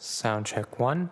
Sound check one.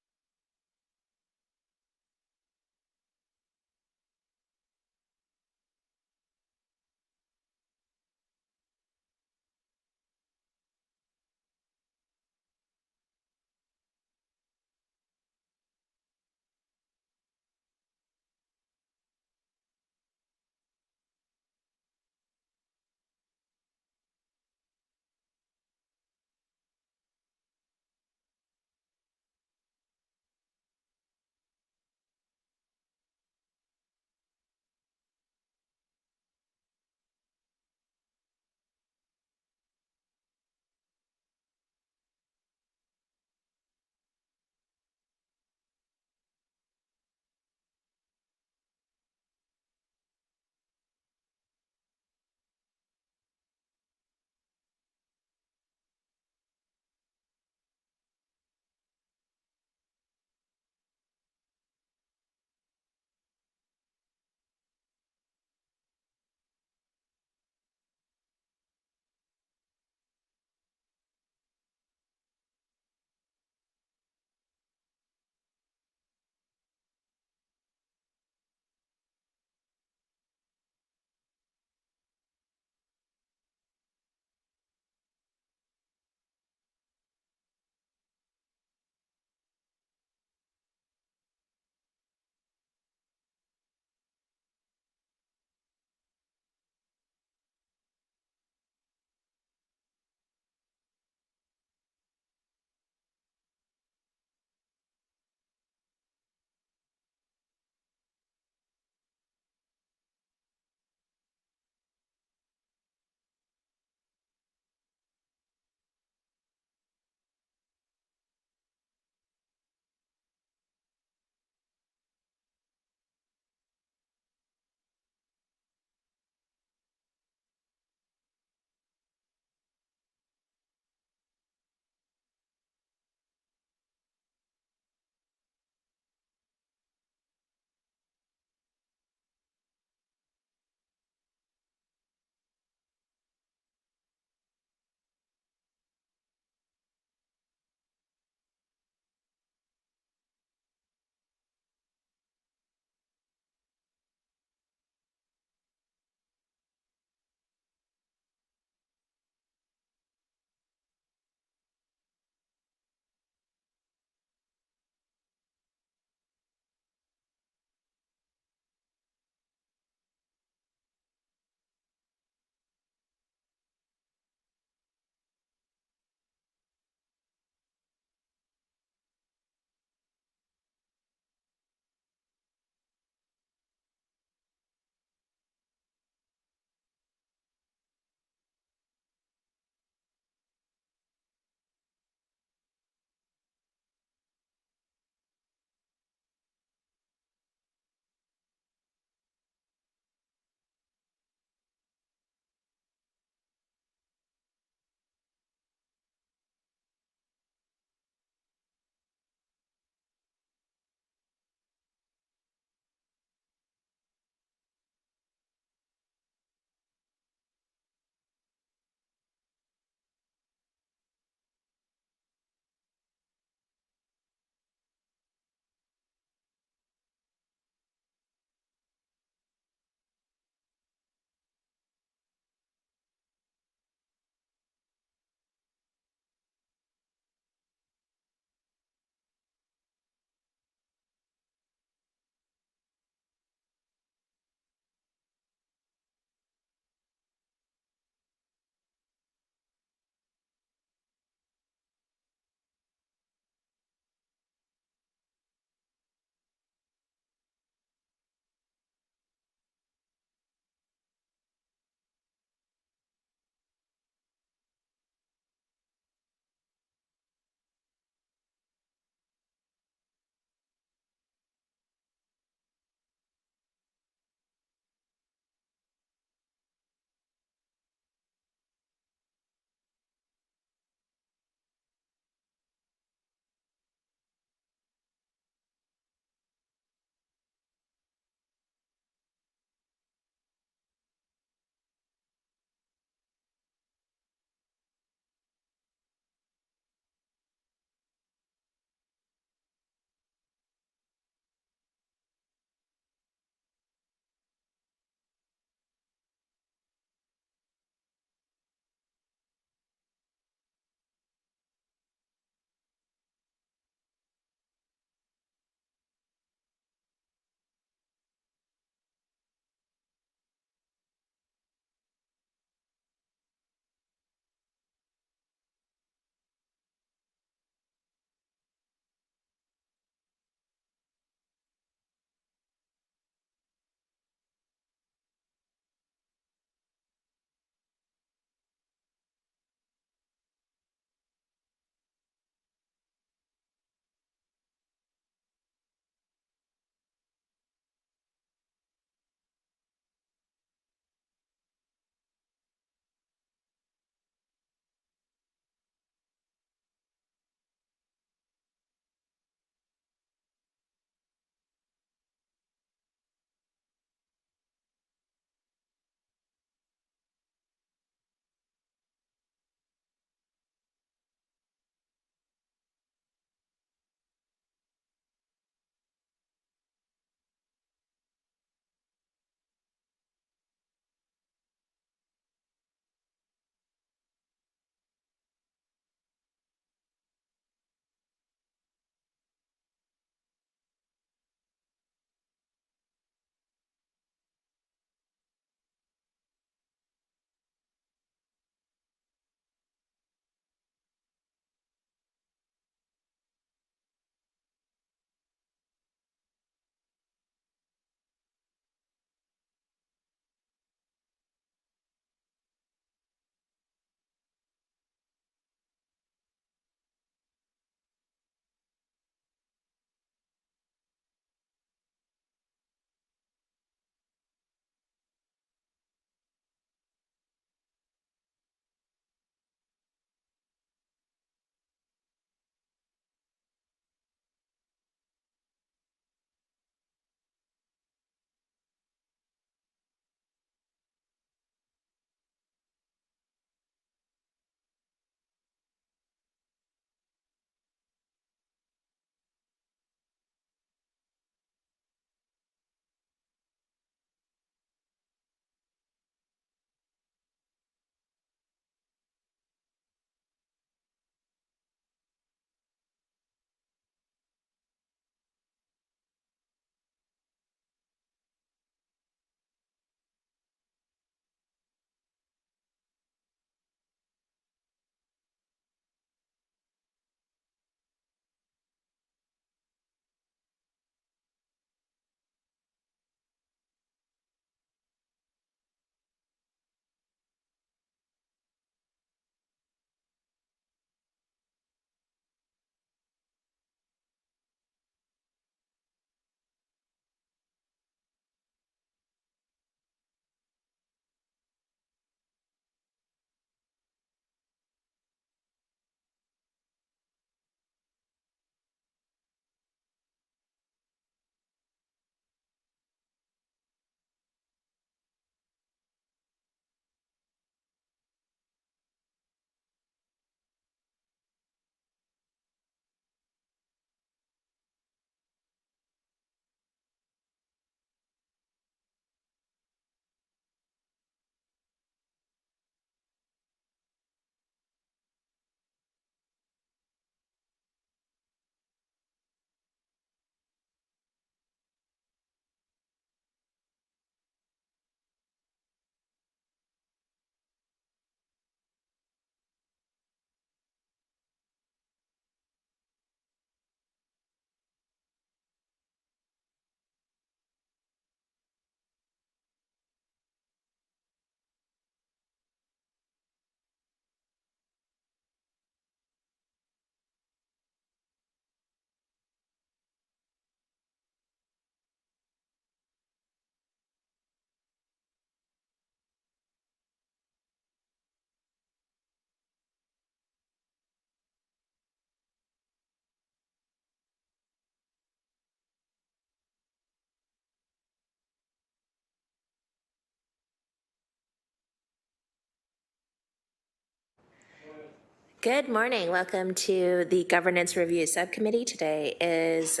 Good morning. Welcome to the Governance Review Subcommittee. Today is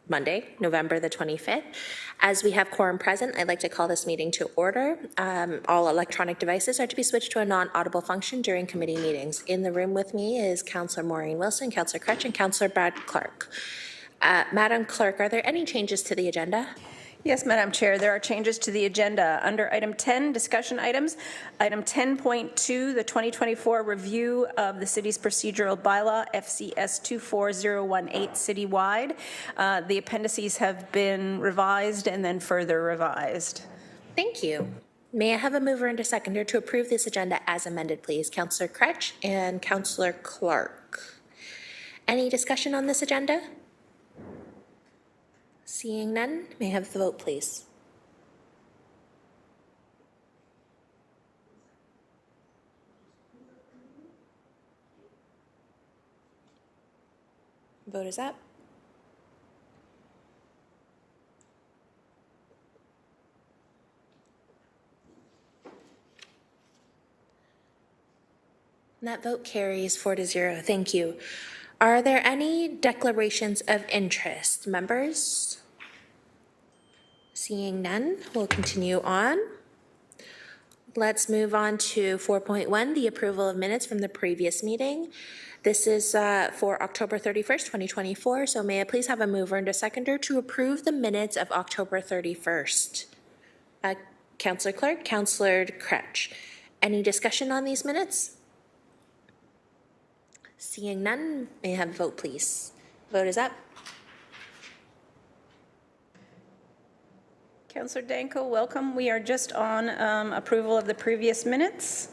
Monday, November the 25th. As we have quorum present, I'd like to call this meeting to order. All electronic devices are to be switched to a non-audible function during committee meetings. In the room with me is Councillor Maureen Wilson, Councillor Crutch, and Councillor Brad Clark. Madam Clerk, are there any changes to the agenda? Yes, Madam Chair, there are changes to the agenda. Under item 10, discussion items, item 10.2, the 2024 review of the city's procedural bylaw, FCS 24018 citywide. The appendices have been revised and then further revised. Thank you. May I have a mover and a seconder to approve this agenda as amended, please? Councillor Crutch and Councillor Clark. Any discussion on this agenda? Seeing none, may I have the vote, please? Vote is up. And that vote carries 4-0. Thank you. Are there any declarations of interest, members? Seeing none, we'll continue on. Let's move on to 4.1, the approval of minutes from the previous meeting. This is for October 31st, 2024. So may I please have a mover and a seconder to approve the minutes of October 31st? Councillor Clark, Councillor Crutch. Any discussion on these minutes? Seeing none, may I have a vote, please? Vote is up. Councillor Danko, welcome. We are just on approval of the previous minutes.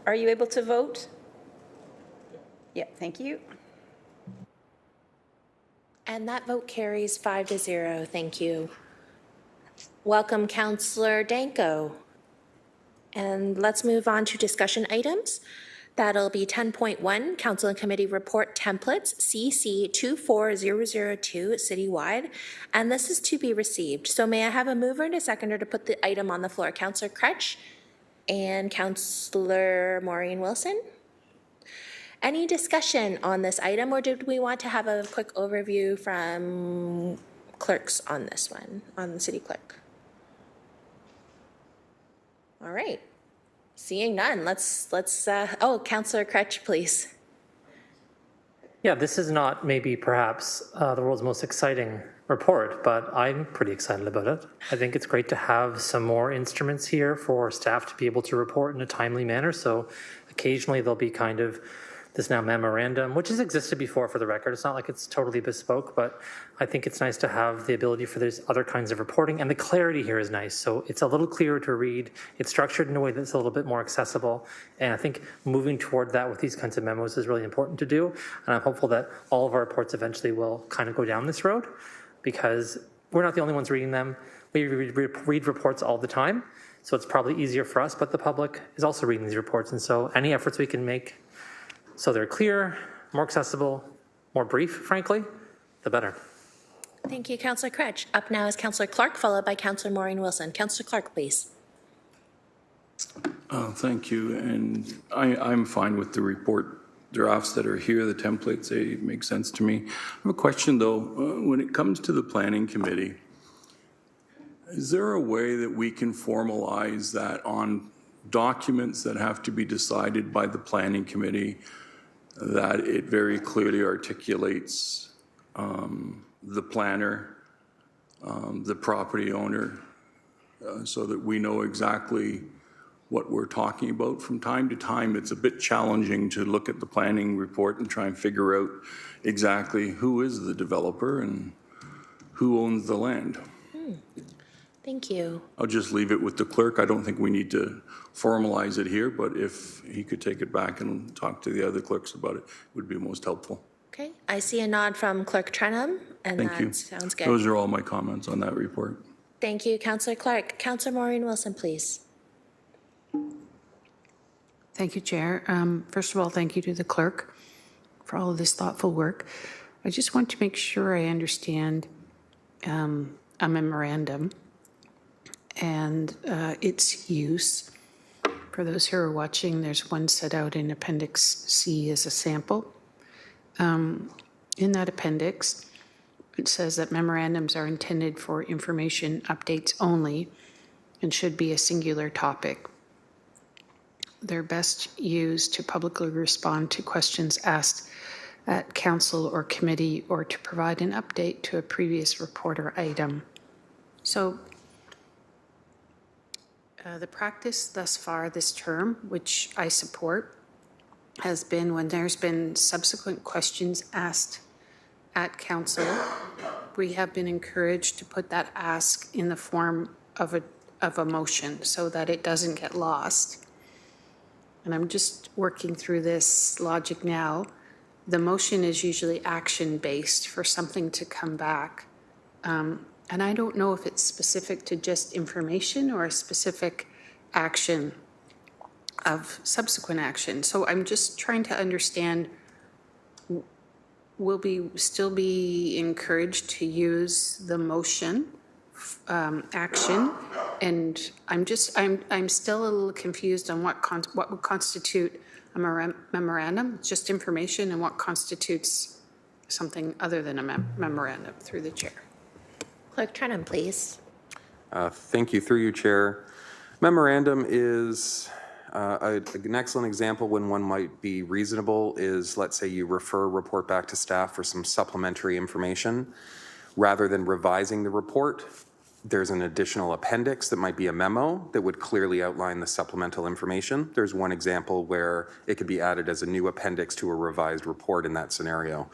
Are you able to vote? Yeah, thank you. And that vote carries 5-0. Thank you. Welcome, Councillor Danko. And let's move on to discussion items. That'll be 10.1, Council and Committee Report Templates, CC 24002 citywide, and this is to be received. So may I have a mover and a seconder to put the item on the floor? Councillor Crutch and Councillor Maureen Wilson. Any discussion on this item, or did we want to have a quick overview from clerks on this one, on the city clerk? All right. Seeing none, let's Councillor Crutch, please. Yeah, this is not maybe perhaps the world's most exciting report, but I'm pretty excited about it. I think it's great to have some more instruments here for staff to be able to report in a timely manner. So occasionally there'll be kind of this now memorandum, which has existed before for the record. It's not like it's totally bespoke, but I think it's nice to have the ability for these other kinds of reporting, and the clarity here is nice. So it's a little clearer to read. It's structured in a way that's a little bit more accessible. And I think moving toward that with these kinds of memos is really important to do. And I'm hopeful that all of our reports eventually will kind of go down this road, because we're not the only ones reading them. We read reports all the time. So it's probably easier for us, but the public is also reading these reports. And so any efforts we can make so they're clear, more accessible, more brief, frankly, the better. Thank you, Councillor Crutch. Up now is Councillor Clark, followed by Councillor Maureen Wilson. Councillor Clark, please. Thank you, and I'm fine with the report drafts that are here. The templates, they make sense to me. I have a question, though. When it comes to the Planning Committee, is there a way that we can formalize that on documents that have to be decided by the Planning Committee, that it very clearly articulates the planner, the property owner, so that we know exactly what we're talking about? From time to time, it's a bit challenging to look at the planning report and try and figure out exactly who is the developer and who owns the land. Thank you. I'll just leave it with the clerk. I don't think we need to formalize it here, but if he could take it back and talk to the other clerks about it, it would be most helpful. Okay, I see a nod from Clerk Trenholm, and Thank you. Sounds good. Those are all my comments on that report. Thank you, Councillor Clark. Councillor Maureen Wilson, please. Thank you, Chair. First of all, thank you to the clerk for all of this thoughtful work. I just want to make sure I understand a memorandum and its use For those who are watching, there's one set out in Appendix C as a sample. In that appendix, it says that memorandums are intended for information updates only and should be a singular topic. They're best used to publicly respond to questions asked at council or committee or to provide an update to a previous report or item. So the practice thus far this term, which I support, has been when there's been subsequent questions asked at council, we have been encouraged to put that ask in the form of a motion so that it doesn't get lost. And I'm just working through this logic now. The motion is usually action-based for something to come back. And I don't know if it's specific to just information or a specific action of subsequent action. So I'm just trying to understand, will we still be encouraged to use the motion action? And I'm still a little confused on what would constitute a memorandum, just information, and what constitutes something other than a memorandum, through the chair. Clerk Trenum, please. Thank you. Through you, Chair. Memorandum is an excellent example when one might be reasonable is, let's say you refer a report back to staff for some supplementary information. Rather than revising the report, there's an additional appendix that might be a memo that would clearly outline the supplemental information. There's one example where it could be added as a new appendix to a revised report in that scenario.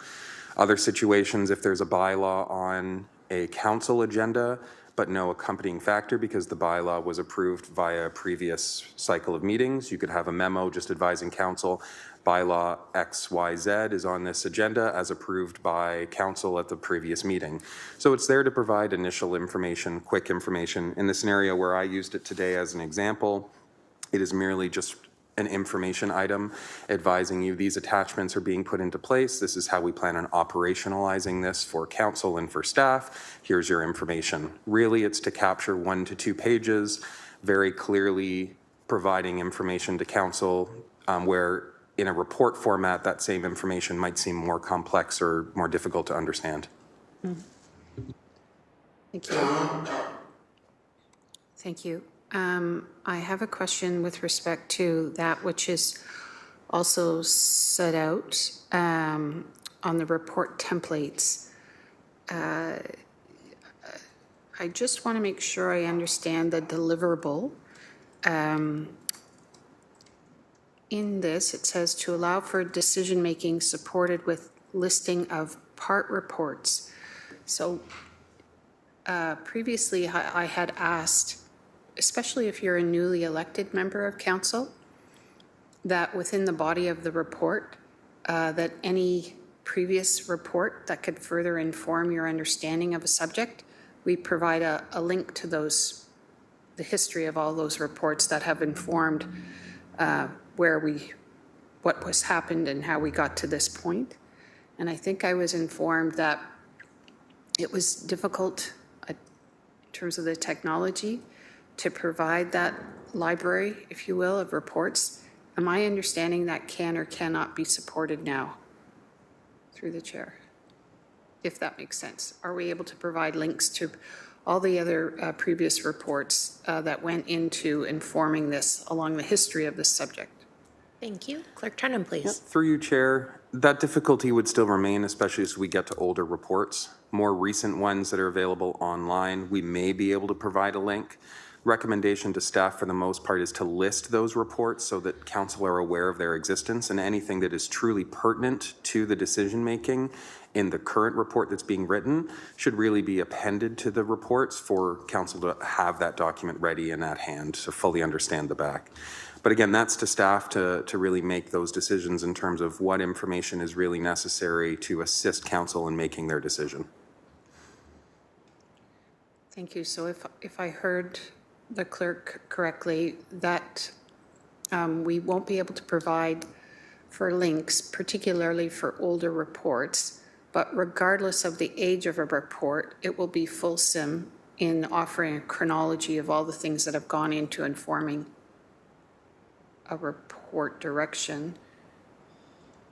Other situations, if there's a bylaw on a council agenda, but no accompanying factor because the bylaw was approved via a previous cycle of meetings, you could have a memo just advising council, bylaw XYZ is on this agenda as approved by council at the previous meeting. So it's there to provide initial information, quick information. In the scenario where I used it today as an example, it is merely just an information item advising you these attachments are being put into place. This is how we plan on operationalizing this for council and for staff. Here's your information. Really, it's to capture 1 to 2 pages, very clearly providing information to council where in a report format, that same information might seem more complex or more difficult to understand. Thank you. Thank you. I have a question with respect to that which is also set out on the report templates. I just want to make sure I understand the deliverable. In this, it says to allow for decision-making supported with listing of part reports. So previously I had asked, especially if you're a newly elected member of council, that within the body of the report, that any previous report that could further inform your understanding of a subject, we provide a link to those, the history of all those reports that have informed what was happened and how we got to this point. And I think I was informed that it was difficult in terms of the technology to provide that library, if you will, of reports. Am I understanding that can or cannot be supported now through the chair? If that makes sense. Are we able to provide links to all the other previous reports that went into informing this along the history of this subject? Thank you. Clerk Trenum, please. Through you, Chair, that difficulty would still remain, especially as we get to older reports. More recent ones that are available online, we may be able to provide a link. Recommendation to staff for the most part is to list those reports so that council are aware of their existence, and anything that is truly pertinent to the decision making in the current report that's being written should really be appended to the reports for council to have that document ready and at hand to fully understand the back. But again, that's to staff to really make those decisions in terms of what information is really necessary to assist council in making their decision. Thank you. So if I heard the clerk correctly, that we won't be able to provide for links, particularly for older reports, but regardless of the age of a report, it will be fulsome in offering a chronology of all the things that have gone into informing a report direction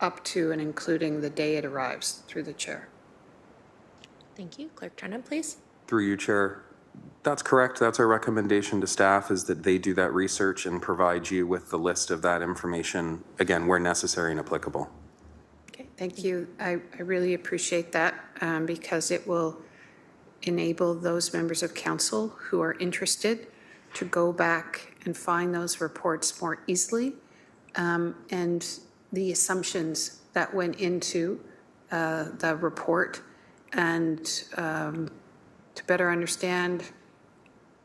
up to and including the day it arrives through the chair. Thank you. Clerk Trenum, please. Through you, Chair. That's correct. That's our recommendation to staff, is that they do that research and provide you with the list of that information, again, where necessary and applicable. Okay, thank you. I really appreciate that because it will enable those members of council who are interested to go back and find those reports more easily and the assumptions that went into the report and to better understand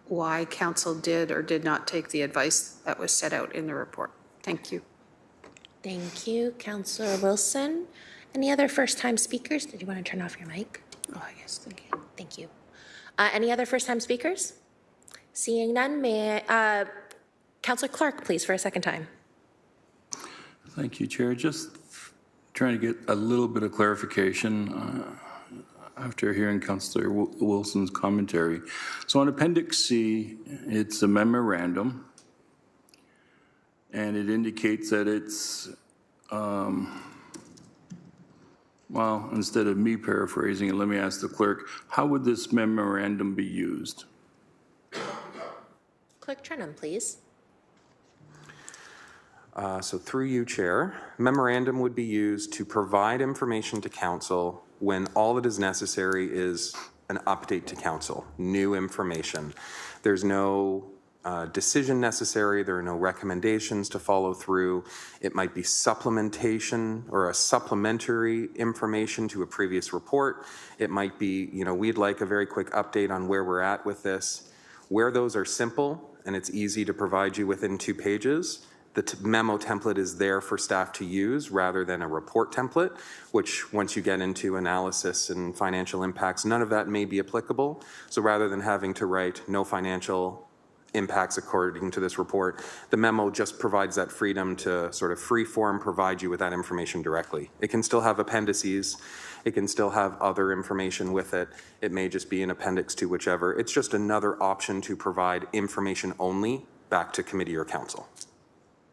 why council did or did not take the advice that was set out in the report. Thank you. Thank you, Councillor Wilson. Any other first-time speakers? Did you want to turn off your mic? Oh, yes, thank you. Thank you. Any other first-time speakers? Seeing none, may I, Councillor Clark, please, for a second time. Thank you, Chair. Just trying to get a little bit of clarification after hearing Councillor Wilson's commentary. So on Appendix C, it's a memorandum, and it indicates that it's, well, instead of me paraphrasing it, let me ask the clerk, how would this memorandum be used? Clerk Trenum, please. So through you, Chair, memorandum would be used to provide information to council when all that is necessary is an update to council, new information. There's no decision necessary. There are no recommendations to follow through. It might be supplementation or a supplementary information to a previous report. It might be, we'd like a very quick update on where we're at with this. Where those are simple and it's easy to provide you within 2 pages, the memo template is there for staff to use rather than a report template, which once you get into analysis and financial impacts, none of that may be applicable. So rather than having to write no financial impacts according to this report, the memo just provides that freedom to sort of free form provide you with that information directly. It can still have appendices. It can still have other information with it. It may just be an appendix to whichever. It's just another option to provide information only back to committee or council.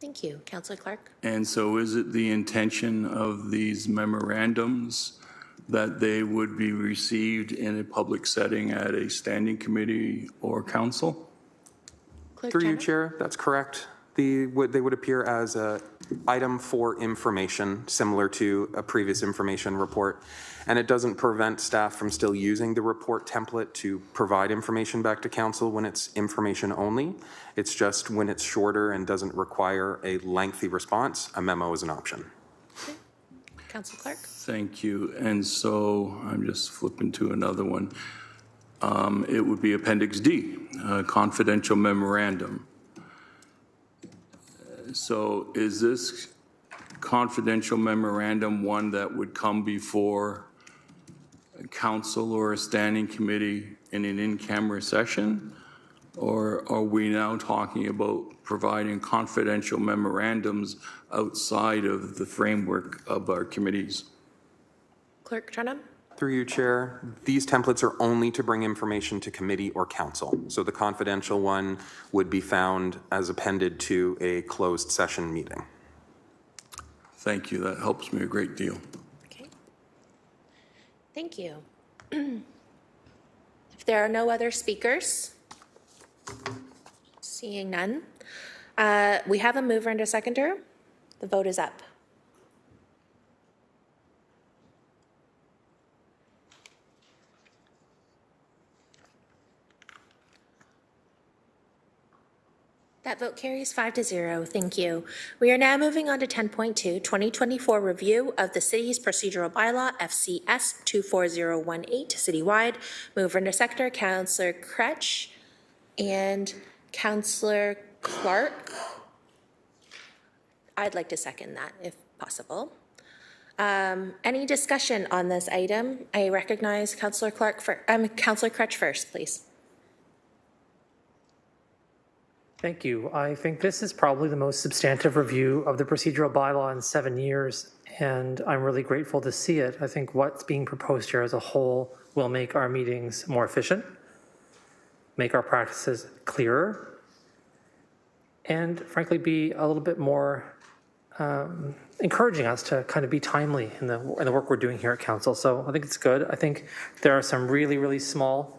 Thank you. Councillor Clark. And so is it the intention of these memorandums that they would be received in a public setting at a standing committee or council? Clerk Through you, Trenum? Chair, that's correct. They would appear as a item for information, similar to a previous information report. And it doesn't prevent staff from still using the report template to provide information back to council when it's information only. It's just when it's shorter and doesn't require a lengthy response, a memo is an option. Okay. Councillor Clark. Thank you. And so I'm just flipping to another one. It would be Appendix D, confidential memorandum. So is this confidential memorandum one that would come before council or a standing committee in an in-camera session? Or are we now talking about providing confidential memorandums outside of the framework of our committees? Clerk Trenum. Through you, Chair, these templates are only to bring information to committee or council. So the confidential one would be found as appended to a closed session meeting. Thank you. That helps me a great deal. Okay. Thank you. If there are no other speakers, seeing none, we have a mover and a seconder. The vote is up. That vote carries 5-0. Thank you. We are now moving on to 10.2, 2024 review of the city's procedural bylaw, FCS 24018, citywide. Mover and seconder, Councillor Kretsch and Councillor Clark. I'd like to second that if possible. Any discussion on this item? I recognize Councillor Councillor Kretsch first, please. Thank you. I think this is probably the most substantive review of the procedural bylaw in 7 years, and I'm really grateful to see it. I think what's being proposed here as a whole will make our meetings more efficient, make our practices clearer, and frankly be a little bit more encouraging us to kind of be timely in the work we're doing here at council. So I think it's good. I think there are some really, really small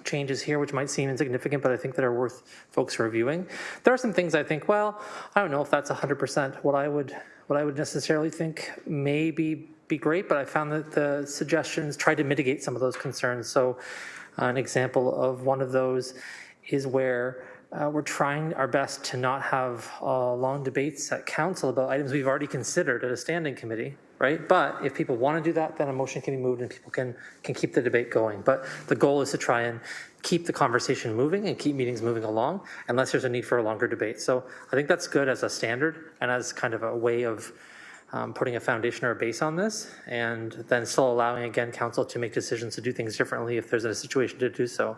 changes here which might seem insignificant, but I think that are worth folks reviewing. There are some things I think, well, I don't know if that's 100% what I would necessarily think may be great, but I found that the suggestions tried to mitigate some of those concerns. So an example of one of those is where we're trying our best to not have long debates at council about items we've already considered at a standing committee, right? But if people want to do that, then a motion can be moved and people can keep the debate going. But the goal is to try and keep the conversation moving and keep meetings moving along unless there's a need for a longer debate. So I think that's good as a standard and as kind of a way of putting a foundation or a base on this, and then still allowing, again, council to make decisions to do things differently if there's a situation to do so.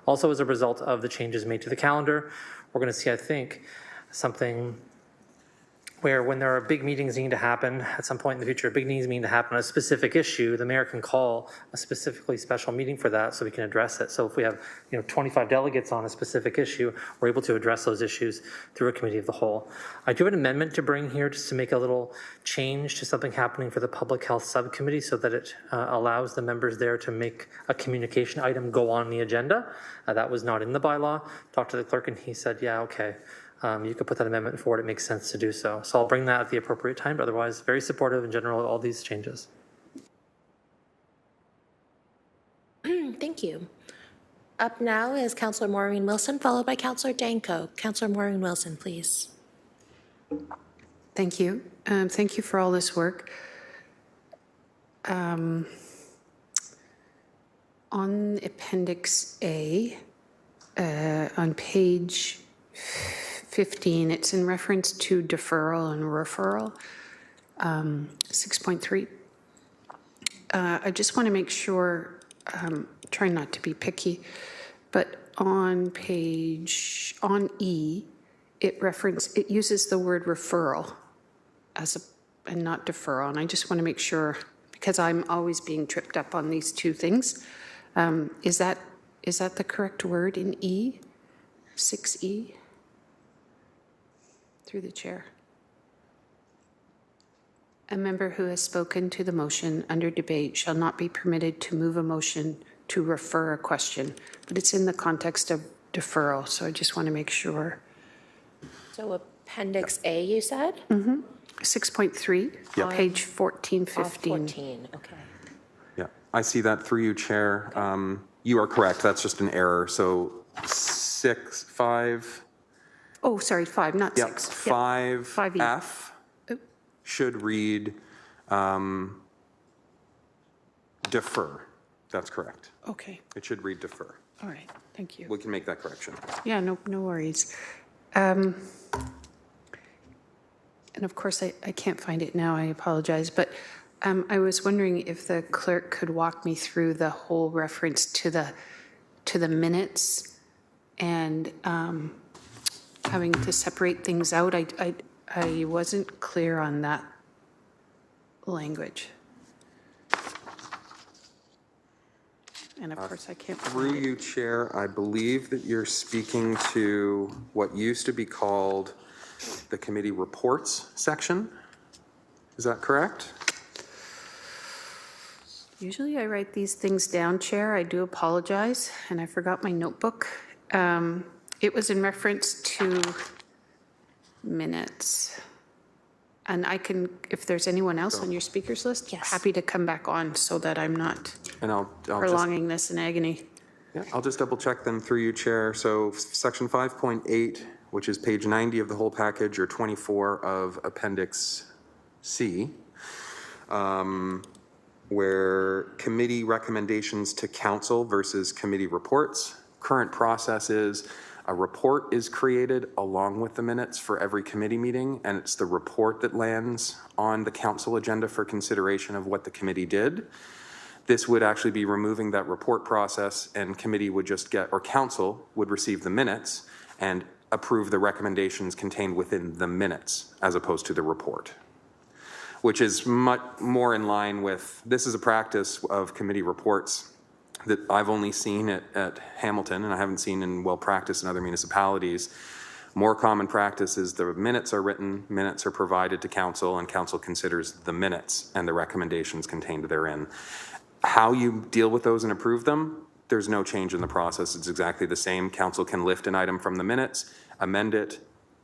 Also, as a result of the changes made to the calendar, we're going to see, I think, something where when there are big meetings needing to happen at some point in the future, big meetings needing to happen on a specific issue, the mayor can call a specifically special meeting for that so we can address it. So if we have 25 delegates on a specific issue, we're able to address those issues through a committee of the whole. I do have an amendment to bring here just to make a little change to something happening for the public health subcommittee so that it allows the members there to make a communication item go on the agenda. That was not in the bylaw. Talked to the clerk and he said, yeah, okay. You could put that amendment forward. It makes sense to do so. So I'll bring that at the appropriate time, but otherwise very supportive in general of all these changes. Thank you. Up now is Councillor Maureen Wilson, followed by Councillor Danko. Councillor Maureen Wilson, please. Thank you. Thank you for all this work. On Appendix A, on page 15, it's in reference to deferral and referral, 6.3. I just want to make sure, trying not to be picky, but on E, it uses the word referral and not deferral. And I just want to make sure, because I'm always being tripped up on these two things. Is that the correct word in E, 6E? Through the chair. A member who has spoken to the motion under debate shall not be permitted to move a motion to refer a question, but it's in the context of deferral, so I just want to make sure. So Appendix A, you said? 6.3, Yeah. page 14, Off 15. 14, okay. Yeah, I see that through you, Chair. You are correct. That's just an error. So 5. Oh, sorry, 5, not Yep, 6. 5F Oh. should read defer. That's correct. Okay, It should read defer. all right, thank you. We can make that correction. Yeah, no worries. And of course, I can't find it now, I apologize, but I was wondering if the clerk could walk me through the whole reference to the minutes and having to separate things out. I wasn't clear on that language. And of course, I can't Through find it. you, Chair, I believe that you're speaking to what used to be called the committee reports section. Is that correct? Usually I write these things down, Chair. I do apologize, and I forgot my notebook. It was in reference to minutes. And I can, if there's anyone else on your speakers list, Yes. happy to come back on so that I'm not And I'll just prolonging this in agony. Yeah, I'll just double check them through you, Chair. So section 5.8, which is page 90 of the whole package, or 24 of Appendix C, where committee recommendations to council versus committee reports. Current process is a report is created along with the minutes for every committee meeting, and it's the report that lands on the council agenda for consideration of what the committee did. This would actually be removing that report process, and committee would just get, or council would receive the minutes and approve the recommendations contained within the minutes as opposed to the report, which is much more in line with, this is a practice of committee reports that I've only seen at Hamilton, and I haven't seen in well practice in other municipalities, More common practice is the minutes are written, minutes are provided to council, and council considers the minutes and the recommendations contained therein. How you deal with those and approve them, there's no change in the process. It's exactly the same. Council can lift an item from the minutes, amend it,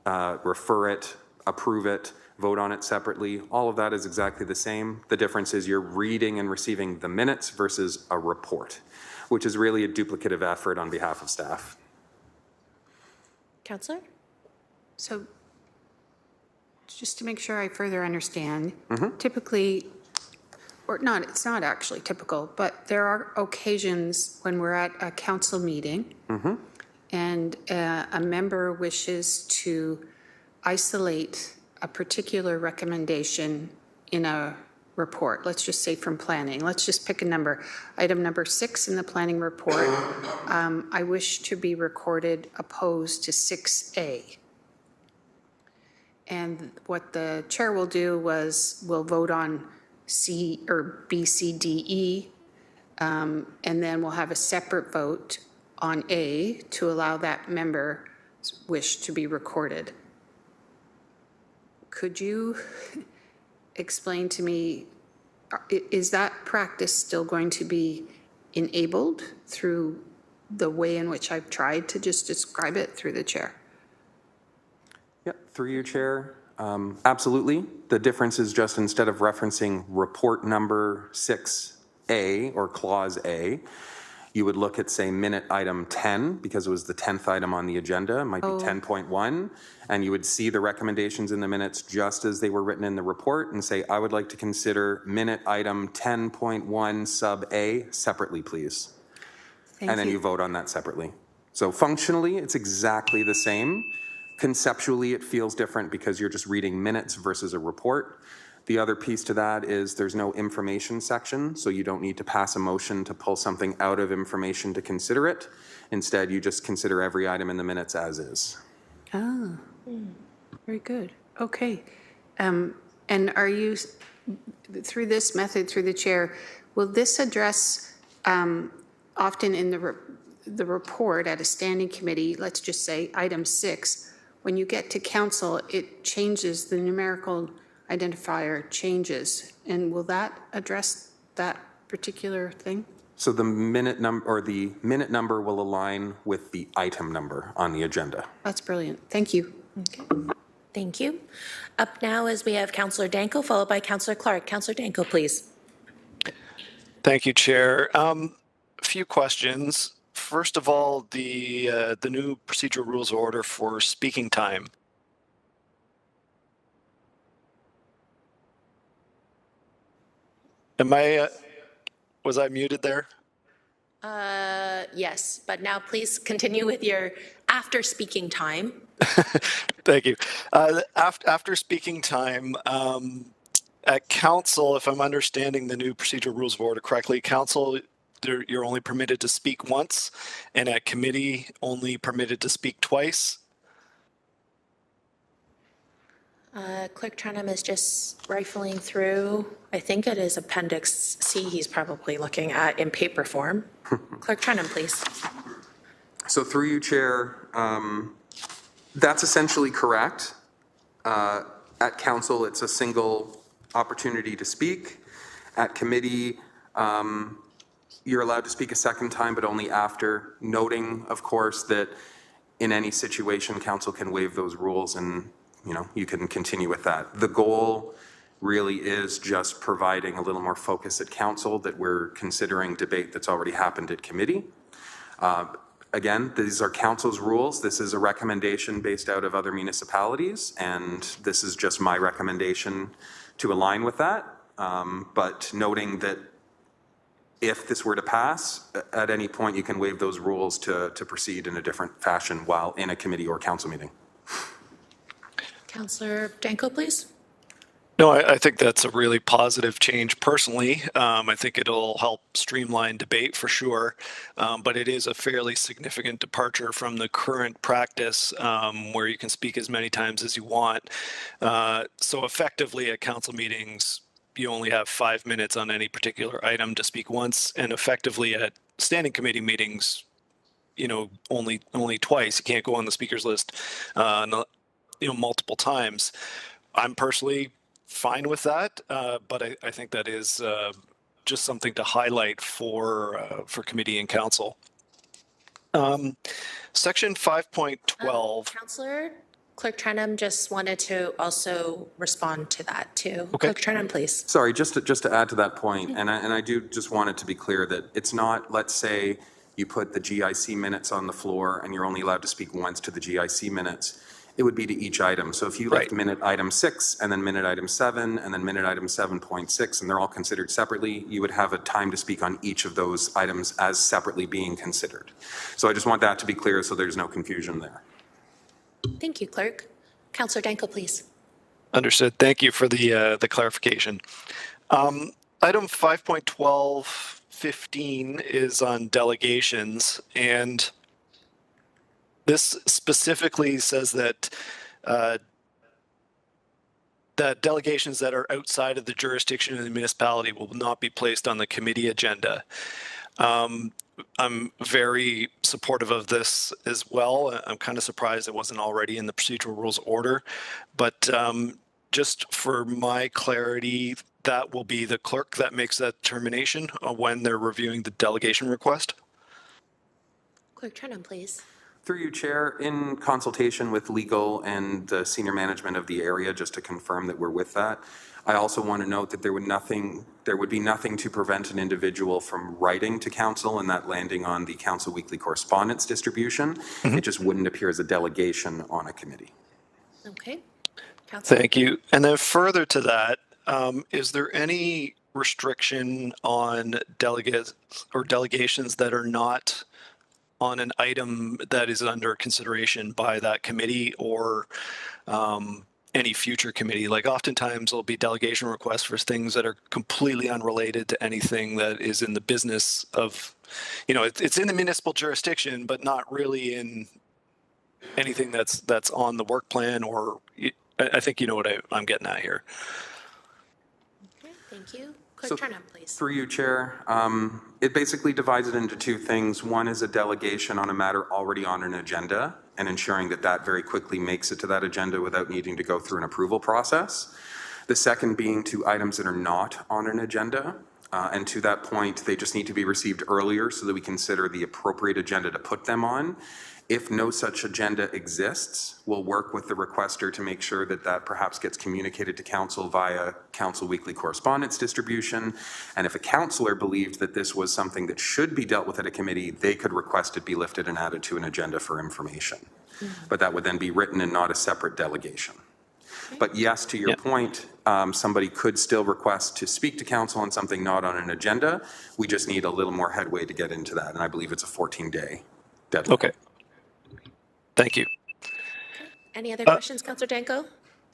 refer it, approve it, vote on it separately. All of that is exactly the same. The difference is you're reading and receiving the minutes versus a report, which is really a duplicative effort on behalf of staff. Counselor? So just to make sure I further understand, typically, or not, it's not actually typical, but there are occasions when we're at a council meeting and a member wishes to isolate a particular recommendation in a report. Let's just say from planning. Let's just pick a number. Item number 6 in the planning report, I wish to be recorded opposed to 6A. And what the chair will do was we'll vote on C or B, C, D, E, and then we'll have a separate vote on A to allow that member's wish to be recorded. Could you explain to me, is that practice still going to be enabled through the way in which I've tried to just describe it through the chair? Yep, through you, Chair. Absolutely. The difference is just instead of referencing report number 6A or clause A, you would look at, say, minute item 10, because it was the 10th item on the agenda, it might be 10.1, and you would see the recommendations in the minutes just as they were written in the report and say, I would like to consider minute item 10.1 sub A separately, please. Thank And then you vote on that separately. So functionally, it's exactly the same. Conceptually, it feels different because you're just reading minutes versus a report. The other piece to that is there's no information section, so you don't need to pass a motion to pull something out of information to consider it. Instead, you just consider every item in the minutes as is. Ah, very good. Okay. And are you, through this method, through the chair, will this address often in the report at a standing committee, let's just say item 6, when you get to council, it changes, the numerical identifier changes, and will that address that particular thing? So the minute number will align with the item number on the agenda. That's brilliant. Thank you. Okay. Thank you. Up now is we have Councillor Danko, followed by Councillor Clark. Councillor Danko, please. Thank you, Chair. A few questions. First of all, the new procedural rules of order for speaking time. Was I muted there? Yes, but now please continue with your after speaking time. Thank you. After speaking time, at council, if I'm understanding the new procedural rules of order correctly, council, you're only permitted to speak once, and at committee, only permitted to speak twice. Clerk Trenum is just rifling through. I think it is Appendix C he's probably looking at in paper form. Clerk Trenum, please. So through you, Chair, that's essentially correct. At council, it's a single opportunity to speak. At committee, you're allowed to speak a second time, but only after, noting, of course, that in any situation, council can waive those rules and you can continue with that. The goal really is just providing a little more focus at council that we're considering debate that's already happened at committee. Again, these are council's rules. This is a recommendation based out of other municipalities, and this is just my recommendation to align with that. But noting that if this were to pass, at any point you can waive those rules to proceed in a different fashion while in a committee or council meeting. Councillor Danko, please. No, I think that's a really positive change personally. I think it'll help streamline debate for sure, but it is a fairly significant departure from the current practice where you can speak as many times as you want. So effectively at council meetings, you only have 5 minutes on any particular item to speak once, and effectively at standing committee meetings, only twice. You can't go on the speakers list, multiple times. I'm personally fine with that, but I think that is just something to highlight for committee and council. Section 5.12. Councillor, Clerk Trenum just wanted to also respond to that too. Okay. Clerk Trenum, please. Sorry, just to add to that point, and I do just want it to be clear that it's not, let's say you put the GIC minutes on the floor and you're only allowed to speak once to the GIC minutes. It would be to each item. So if you left minute item 6 and then minute item 7 and then minute item 7.6 and they're all considered separately, you would have a time to speak on each of those items as separately being considered. So I just want that to be clear so there's no confusion there. Thank you, Clerk. Councillor Danko, please. Understood. Thank you for the clarification. Item 5.12.15 is on delegations, and this specifically says that that delegations that are outside of the jurisdiction of the municipality will not be placed on the committee agenda. I'm very supportive of this as well. I'm kind of surprised it wasn't already in the procedural rules order, but just for my clarity, that will be the clerk that makes that determination when they're reviewing the delegation request. Clerk Trenum, please. Through you, Chair, in consultation with legal and the senior management of the area, just to confirm that we're with that, I also want to note that there would be nothing to prevent an individual from writing to council and that landing on the council weekly correspondence distribution. It just wouldn't appear as a delegation on a committee. Okay. Councillor. Thank you. And then further to that, is there any restriction on delegates or delegations that are not on an item that is under consideration by that committee or any future committee? Like oftentimes there'll be delegation requests for things that are completely unrelated to anything that is in the business of, it's in the municipal jurisdiction, but not really in anything that's on the work plan, or I think you know what I'm getting at here. Okay, thank you. Clerk Trenum, please. Through you, Chair, it basically divides it into two things. One is a delegation on a matter already on an agenda and ensuring that that very quickly makes it to that agenda without needing to go through an approval process. The second being to items that are not on an agenda. And to that point, they just need to be received earlier so that we consider the appropriate agenda to put them on. If no such agenda exists, we'll work with the requester to make sure that that perhaps gets communicated to council via council weekly correspondence distribution. And if a councillor believed that this was something that should be dealt with at a committee, they could request it be lifted and added to an agenda for information. But that would then be written and not a separate delegation. But yes, to your point, somebody could still request to speak to council on something not on an agenda. We just need a little more headway to get into that. And I believe it's a 14-day deadline. Okay. Thank you. Any other questions, Councillor Danko?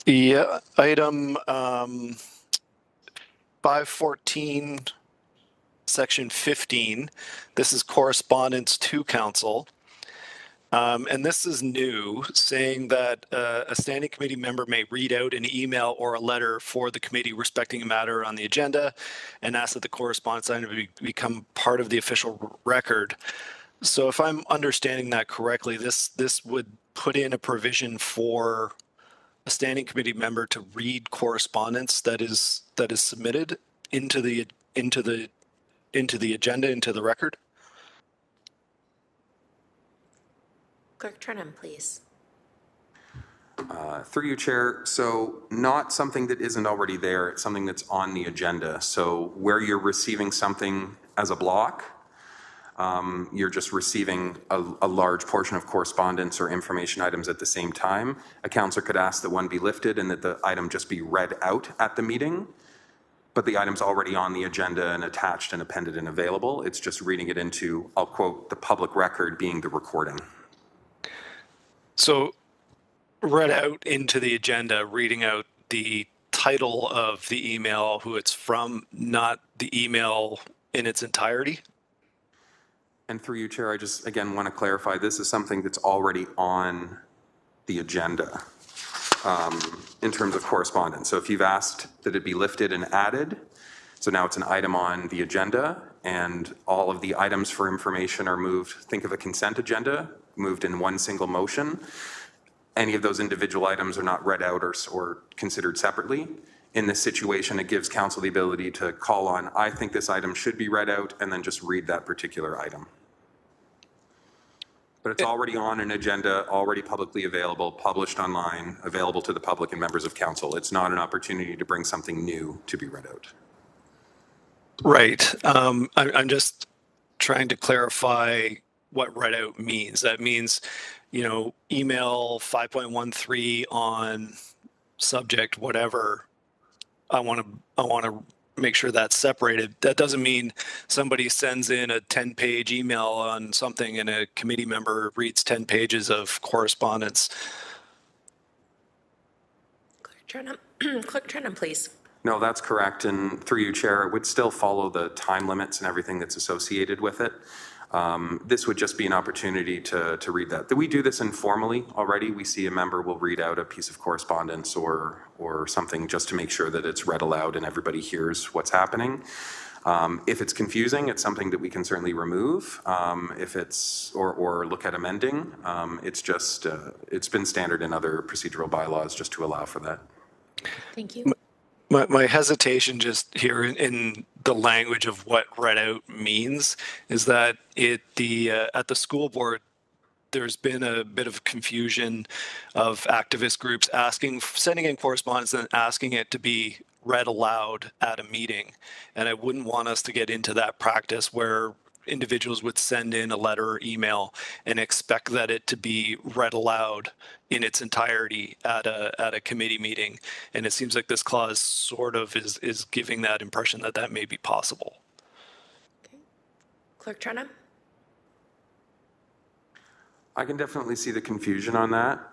Yeah, item 514, section 15. This is correspondence to council. And this is new, saying that a standing committee member may read out an email or a letter for the committee respecting a matter on the agenda and ask that the correspondence item become part of the official record. So if I'm understanding that correctly, this would put in a provision for a standing committee member to read correspondence that is submitted into the agenda, into the record. Clerk Trenum, please. Through you, Chair. So not something that isn't already there. It's something that's on the agenda. So where you're receiving something as a block, you're just receiving a large portion of correspondence or information items at the same time. A councillor could ask that one be lifted and that the item just be read out at the meeting, but the item's already on the agenda and attached and appended and available. It's just reading it into, I'll quote, the public record being the recording. So read out into the agenda, reading out the title of the email, who it's from, not the email in its entirety. And through you, Chair, I just, again, want to clarify, this is something that's already on the agenda in terms of correspondence. So if you've asked that it be lifted and added, so now it's an item on the agenda, and all of the items for information are moved, think of a consent agenda, moved in one single motion. Any of those individual items are not read out or considered separately. In this situation, it gives council the ability to call on, I think this item should be read out, and then just read that particular item. But it's already on an agenda, already publicly available, published online, available to the public and members of council. It's not an opportunity to bring something new to be read out. Right. I'm just trying to clarify what read out means. That means, email 5.13 on subject, whatever. I want to make sure that's separated. That doesn't mean somebody sends in a 10-page email on something and a committee member reads 10 pages of correspondence. Clerk Trenum, please. No, that's correct. And through you, Chair, it would still follow the time limits and everything that's associated with it. This would just be an opportunity to read that. We do this informally already. We see a member will read out a piece of correspondence or something just to make sure that it's read aloud and everybody hears what's happening. If it's confusing, it's something that we can certainly remove. If it's or look at amending, it's just it's been standard in other procedural bylaws just to allow for that. Thank you. My hesitation just here in the language of what read out means is that at the school board, there's been a bit of confusion of activist groups sending in correspondence and asking it to be read aloud at a meeting. And I wouldn't want us to get into that practice where individuals would send in a letter or email and expect that it to be read aloud in its entirety at a committee meeting. And it seems like this clause sort of is giving that impression that that may be possible. Okay. Clerk Trenum? I can definitely see the confusion on that.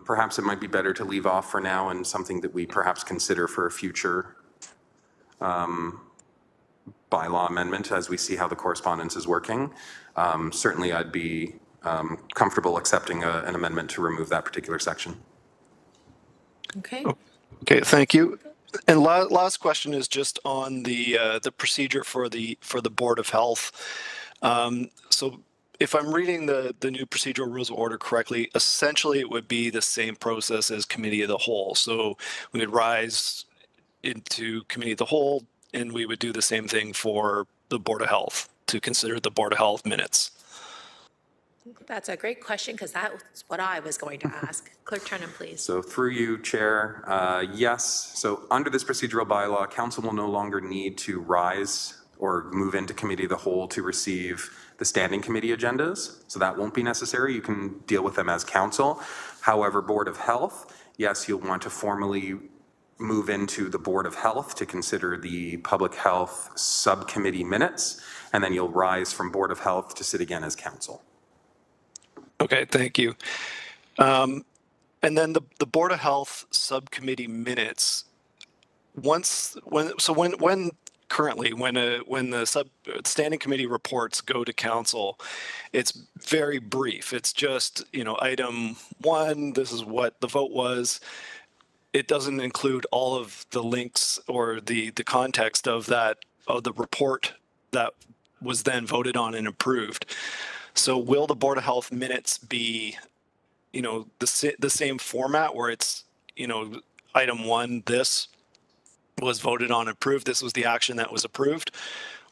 Perhaps it might be better to leave off for now and something that we perhaps consider for a future bylaw amendment as we see how the correspondence is working. Certainly I'd be comfortable accepting an amendment to remove that particular section. Okay. Okay, thank you. And last question is just on the procedure for the Board of Health. So if I'm reading the new procedural rules of order correctly, essentially it would be the same process as committee of the whole. So we would rise into committee of the whole, and we would do the same thing for the Board of Health to consider the Board of Health minutes. That's a great question because that's what I was going to ask. Clerk Trenum, please. So through you, Chair, yes. So under this procedural bylaw, council will no longer need to rise or move into committee of the whole to receive the standing committee agendas. So that won't be necessary. You can deal with them as council. However, Board of Health, yes, you'll want to formally move into the Board of Health to consider the public health subcommittee minutes, and then you'll rise from Board of Health to sit again as council. Okay, thank you. And then the Board of Health subcommittee minutes, when the standing committee reports go to council, it's very brief. It's just, item 1, this is what the vote was. It doesn't include all of the links or the context of the report that was then voted on and approved. So will the Board of Health minutes be, the same format where it's, item 1, this was voted on and approved, this was the action that was approved?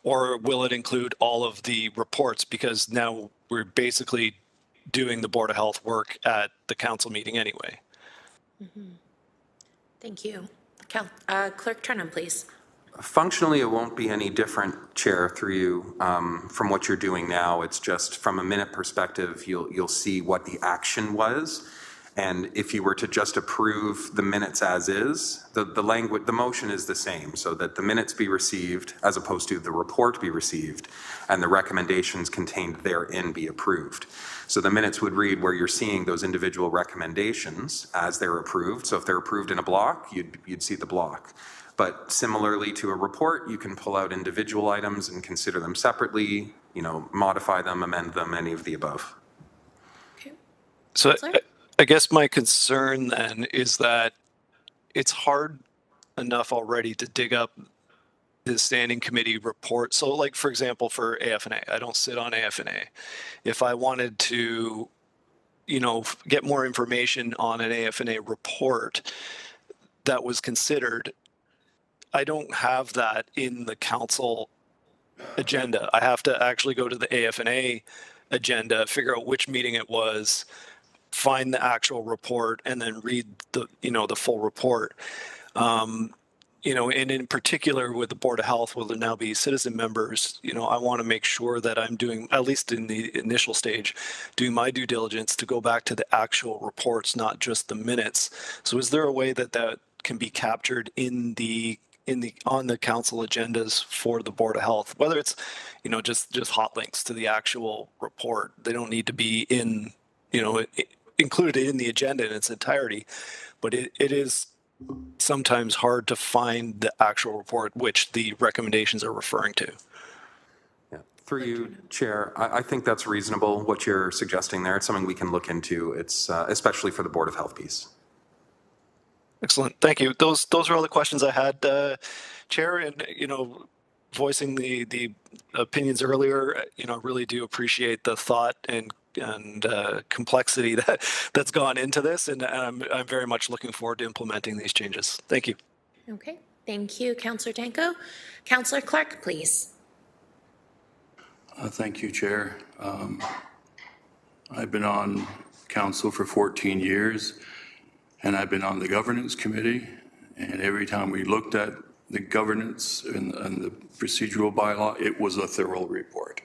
Or will it include all of the reports? Because now we're basically doing the Board of Health work at the council meeting anyway. Mm-hmm. Thank you. Clerk Trenum, please. Functionally, it won't be any different, Chair, through you, from what you're doing now. It's just from a minute perspective, you'll see what the action was. And if you were to just approve the minutes as is, the motion is the same, so that the minutes be received as opposed to the report be received and the recommendations contained therein be approved. So the minutes would read where you're seeing those individual recommendations as they're approved. So if they're approved in a block, you'd see the block. But similarly to a report, you can pull out individual items and consider them separately, modify them, amend them, any of the above. Okay. So I guess my concern then is that it's hard enough already to dig up the standing committee report. So like, for example, for AFNA, I don't sit on AFNA. If I wanted to, get more information on an AFNA report that was considered, I don't have that in the council agenda. I have to actually go to the AFNA agenda, figure out which meeting it was, find the actual report, and then read the full report. And in particular with the Board of Health, will there now be citizen members? I want to make sure that I'm doing, at least in the initial stage, doing my due diligence to go back to the actual reports, not just the minutes. So is there a way that can be captured on the council agendas for the Board of Health, whether it's, just hot links to the actual report? They don't need to be included in the agenda in its entirety, but it is sometimes hard to find the actual report which the recommendations are referring to. Yeah. Through you, Chair, I think that's reasonable, what you're suggesting there. It's something we can look into. It's especially for the Board of Health piece. Excellent. Thank you. Those are all the questions I had, Chair, and, voicing the opinions earlier, really do appreciate the thought and complexity that's gone into this, and I'm very much looking forward to implementing these changes. Thank you. Okay, thank you, Councillor Danko. Councillor Clark, please. Thank you, Chair. I've been on council for 14 years, and I've been on the governance committee, and every time we looked at the governance and the procedural bylaw, it was a thorough report.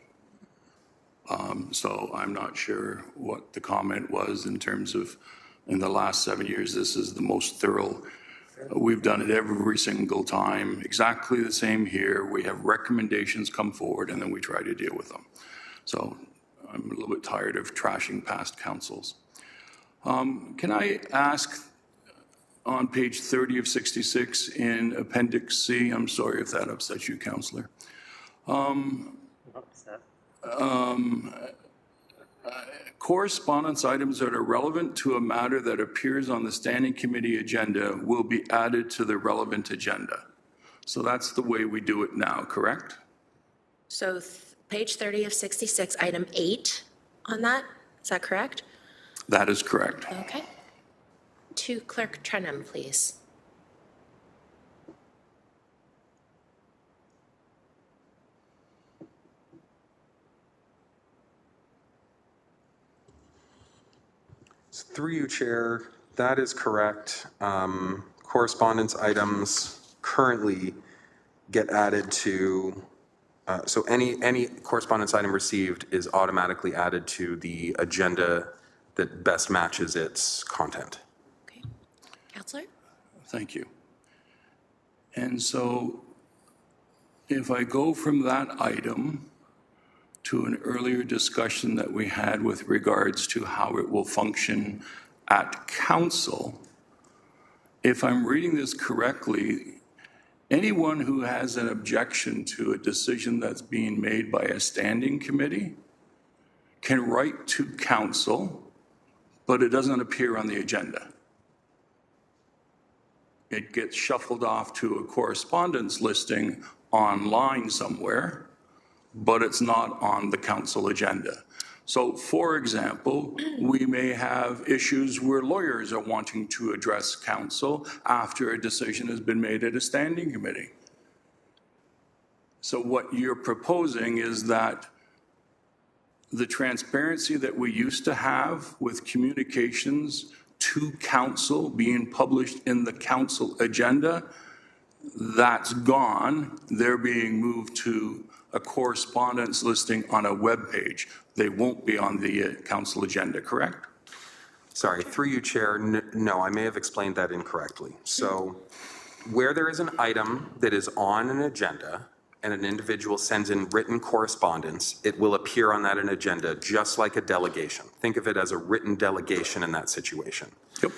So I'm not sure what the comment was in terms of, in the last 7 years, this is the most thorough. We've done it every single time, exactly the same here. We have recommendations come forward and then we try to deal with them. So I'm a little bit tired of trashing past councils. Can I ask on page 30 of 66 in Appendix C, I'm sorry if that upsets you, Councillor. Correspondence items that are relevant to a matter that appears on the standing committee agenda will be added to the relevant agenda. So that's the way we do it now, correct? So page 30 of 66, item 8 on that, is that correct? That is correct. Okay. To Clerk Trenum, please. Through you, Chair, that is correct. Correspondence items currently get added to, so any correspondence item received is automatically added to the agenda that best matches its content. Okay. Councillor? Thank you. And so if I go from that item to an earlier discussion that we had with regards to how it will function at council, if I'm reading this correctly, anyone who has an objection to a decision that's being made by a standing committee can write to council, but it doesn't appear on the agenda. It gets shuffled off to a correspondence listing online somewhere, but it's not on the council agenda. So, for example, we may have issues where lawyers are wanting to address council after a decision has been made at a standing committee. So what you're proposing is that the transparency that we used to have with communications to council being published in the council agenda, that's gone. They're being moved to a correspondence listing on a web page. They won't be on the council agenda, correct? Sorry, through you, Chair, no, I may have explained that incorrectly. So where there is an item that is on an agenda and an individual sends in written correspondence, it will appear on that agenda just like a delegation. Think of it as a written delegation in that situation. Yep.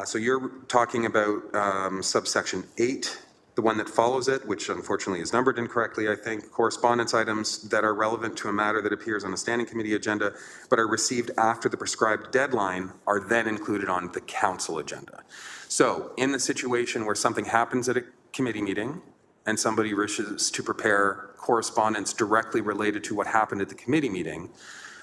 So you're talking about subsection 8, the one that follows it, which unfortunately is numbered incorrectly, I think. Correspondence items that are relevant to a matter that appears on a standing committee agenda but are received after the prescribed deadline are then included on the council agenda. So in the situation where something happens at a committee meeting and somebody wishes to prepare correspondence directly related to what happened at the committee meeting,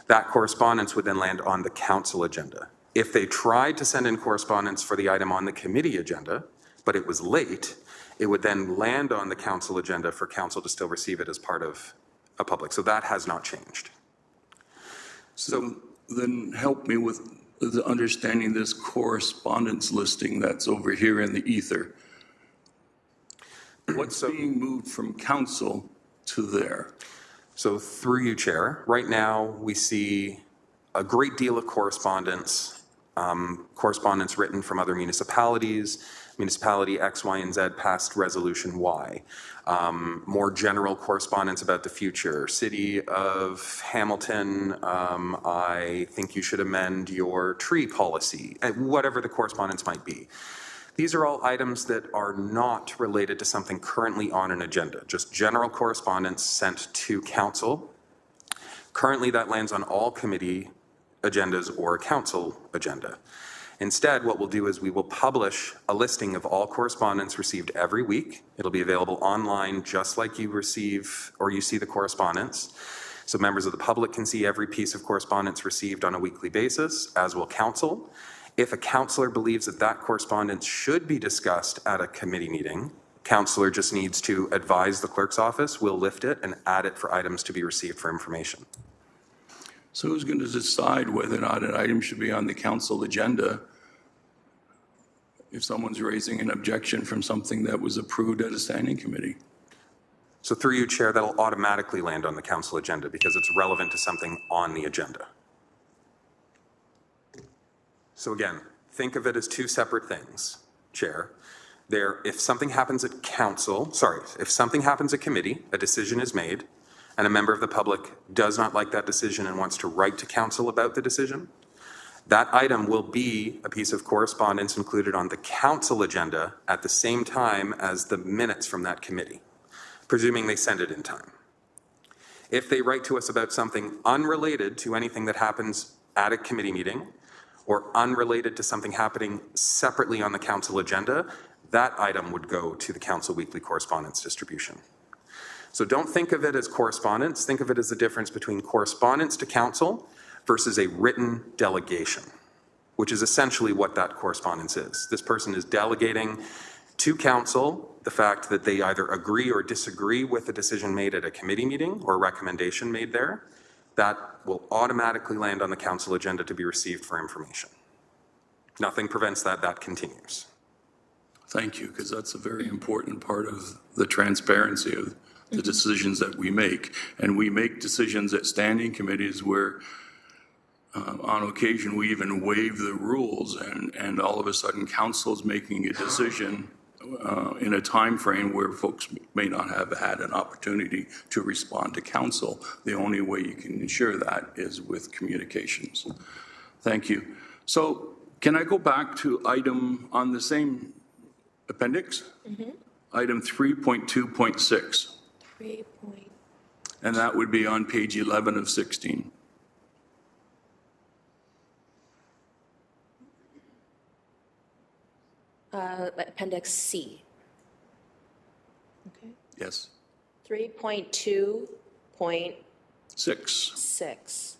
that correspondence would then land on the council agenda. If they tried to send in correspondence for the item on the committee agenda, but it was late, it would then land on the council agenda for council to still receive it as part of a public. So that has not changed. So then help me with the understanding this correspondence listing that's over here in the ether. What's being moved from council to there? So through you, Chair, right now we see a great deal of correspondence, correspondence written from other municipalities, municipality X, Y, and Z passed resolution Y. More general correspondence about the future. City of Hamilton, I think you should amend your tree policy, whatever the correspondence might be. These are all items that are not related to something currently on an agenda, just general correspondence sent to council. Currently, that lands on all committee agendas or a council agenda. Instead, what we'll do is we will publish a listing of all correspondence received every week. It'll be available online just like you receive or you see the correspondence. So members of the public can see every piece of correspondence received on a weekly basis, as will council. If a councillor believes that that correspondence should be discussed at a committee meeting, councillor just needs to advise the clerk's office, we'll lift it and add it for items to be received for information. So who's going to decide whether or not an item should be on the council agenda if someone's raising an objection from something that was approved at a standing committee? So through you, Chair, that'll automatically land on the council agenda because it's relevant to something on the agenda. So again, think of it as two separate things, Chair. If something happens at if something happens at committee, a decision is made, and a member of the public does not like that decision and wants to write to council about the decision, that item will be a piece of correspondence included on the council agenda at the same time as the minutes from that committee, presuming they send it in time. If they write to us about something unrelated to anything that happens at a committee meeting or unrelated to something happening separately on the council agenda, that item would go to the council weekly correspondence distribution. So don't think of it as correspondence. Think of it as the difference between correspondence to council versus a written delegation, which is essentially what that correspondence is. This person is delegating to council the fact that they either agree or disagree with a decision made at a committee meeting or a recommendation made there. That will automatically land on the council agenda to be received for information. Nothing prevents that, that continues. Thank you, because that's a very important part of the transparency of the decisions that we make. And we make decisions at standing committees where on occasion we even waive the rules and all of a sudden council is making a decision in a time frame where folks may not have had an opportunity to respond to council. The only way you can ensure that is with communications. Thank you. So can I go back to item on the same appendix? Item 3.2.6. And that would be on page 11 of 16. Appendix C. Okay. Yes. 3.2.6.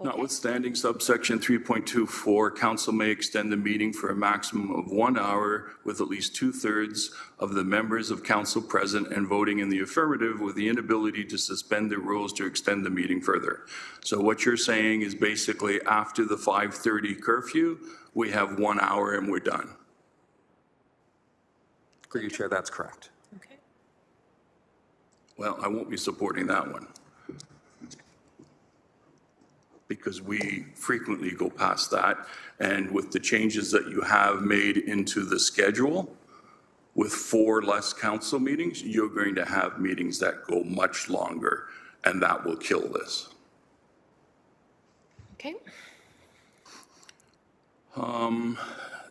Notwithstanding subsection 3.24, council may extend the meeting for a maximum of 1 hour with at least 2/3 of the members of council present and voting in the affirmative with the inability to suspend the rules to extend the meeting further. So what you're saying is basically after the 5:30 curfew, we have 1 hour and we're done. Through you, Chair, that's correct. Okay. Well, I won't be supporting that one, because we frequently go past that. And with the changes that you have made into the schedule, with 4 less council meetings, you're going to have meetings that go much longer, and that will kill this. Okay.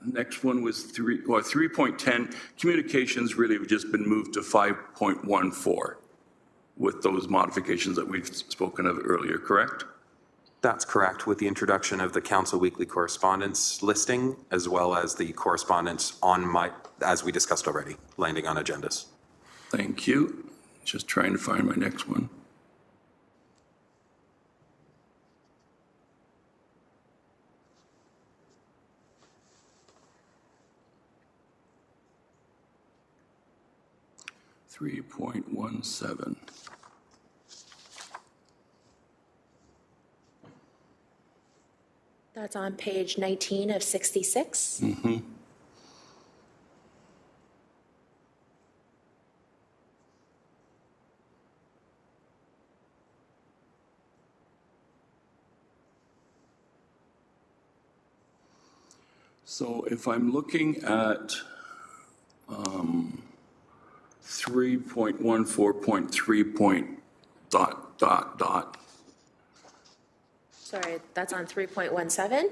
Next one was 3.10. Communications really have just been moved to 5.14 with those modifications that we've spoken of earlier, correct? That's correct, with the introduction of the council weekly correspondence listing, as well as the correspondence on as we discussed already, landing on agendas. Thank you. Just trying to find my next one. .17. That's on page 19 of 66. So if I'm looking at 3.14.3. Sorry, that's on 3.17?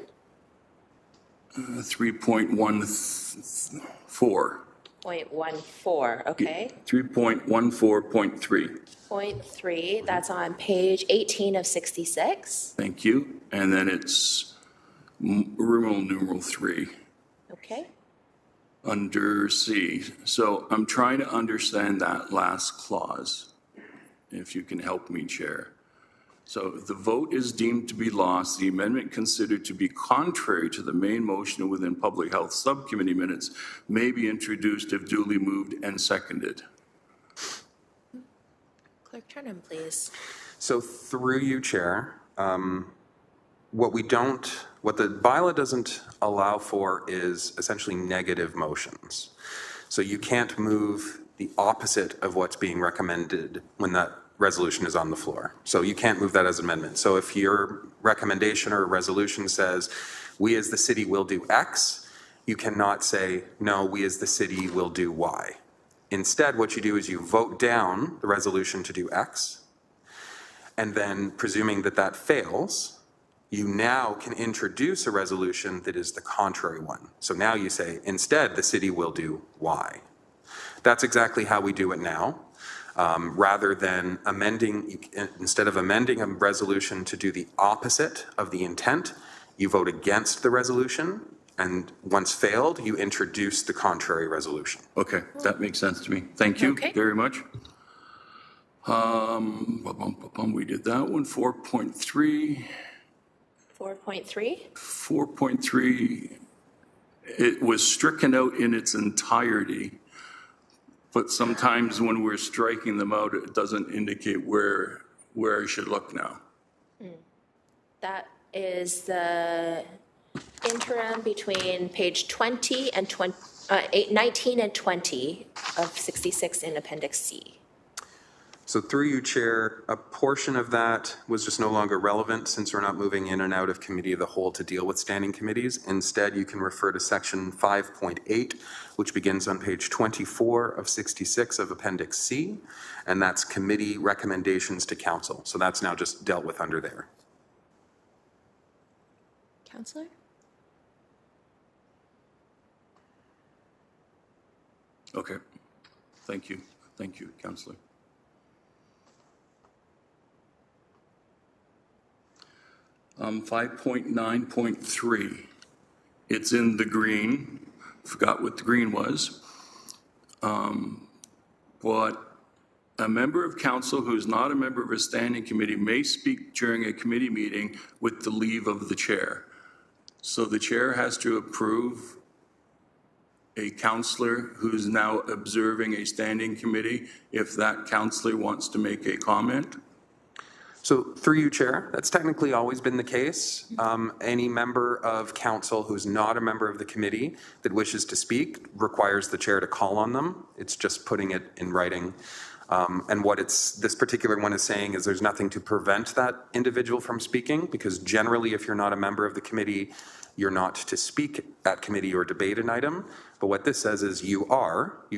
3.14. 0.14, okay. 3.14.3. 0.3, that's on page 18 of 66. Thank you. And then it's Roman numeral 3 Okay. under C. So I'm trying to understand that last clause, if you can help me, Chair. So if the vote is deemed to be lost, the amendment considered to be contrary to the main motion within Public Health Subcommittee minutes may be introduced if duly moved and seconded. Clerk Turnham, please. So through you, Chair, what the bylaw doesn't allow for is essentially negative motions. So you can't move the opposite of what's being recommended when that resolution is on the floor. So you can't move that as an amendment. So if your recommendation or resolution says, we as the city will do X, you cannot say, no, we as the city will do Y. Instead, what you do is you vote down the resolution to do X, and then presuming that that fails, you now can introduce a resolution that is the contrary one. So now you say, instead, the city will do Y. That's exactly how we do it now. Rather than instead of amending a resolution to do the opposite of the intent, you vote against the resolution, and once failed, you introduce the contrary resolution. Okay, that makes sense to me. Thank you Okay. very much. We did that one. 4.3. 4.3? 4.3, it was stricken out in its entirety, but sometimes when we're striking them out, it doesn't indicate where I should look now. That is the interim between page 20 and 19 and 20 of 66 in Appendix C. So through you, Chair, a portion of that was just no longer relevant since we're not moving in and out of committee of the whole to deal with standing committees. Instead, you can refer to section 5.8, which begins on page 24 of 66 of Appendix C, and that's committee recommendations to council. So that's now just dealt with under there. Counselor? Okay, thank you. Thank you, Councillor. Um, 5.9.3, it's in the green, forgot what the green was. But a member of council who is not a member of a standing committee may speak during a committee meeting with the leave of the chair. So the chair has to approve a councillor who's now observing a standing committee if that councillor wants to make a comment. So through you, Chair, that's technically always been the case. Any member of council who's not a member of the committee that wishes to speak requires the chair to call on them. It's just putting it in writing. And what this particular one is saying is there's nothing to prevent that individual from speaking, because generally if you're not a member of the committee, you're not to speak at committee or debate an item. But what this says is you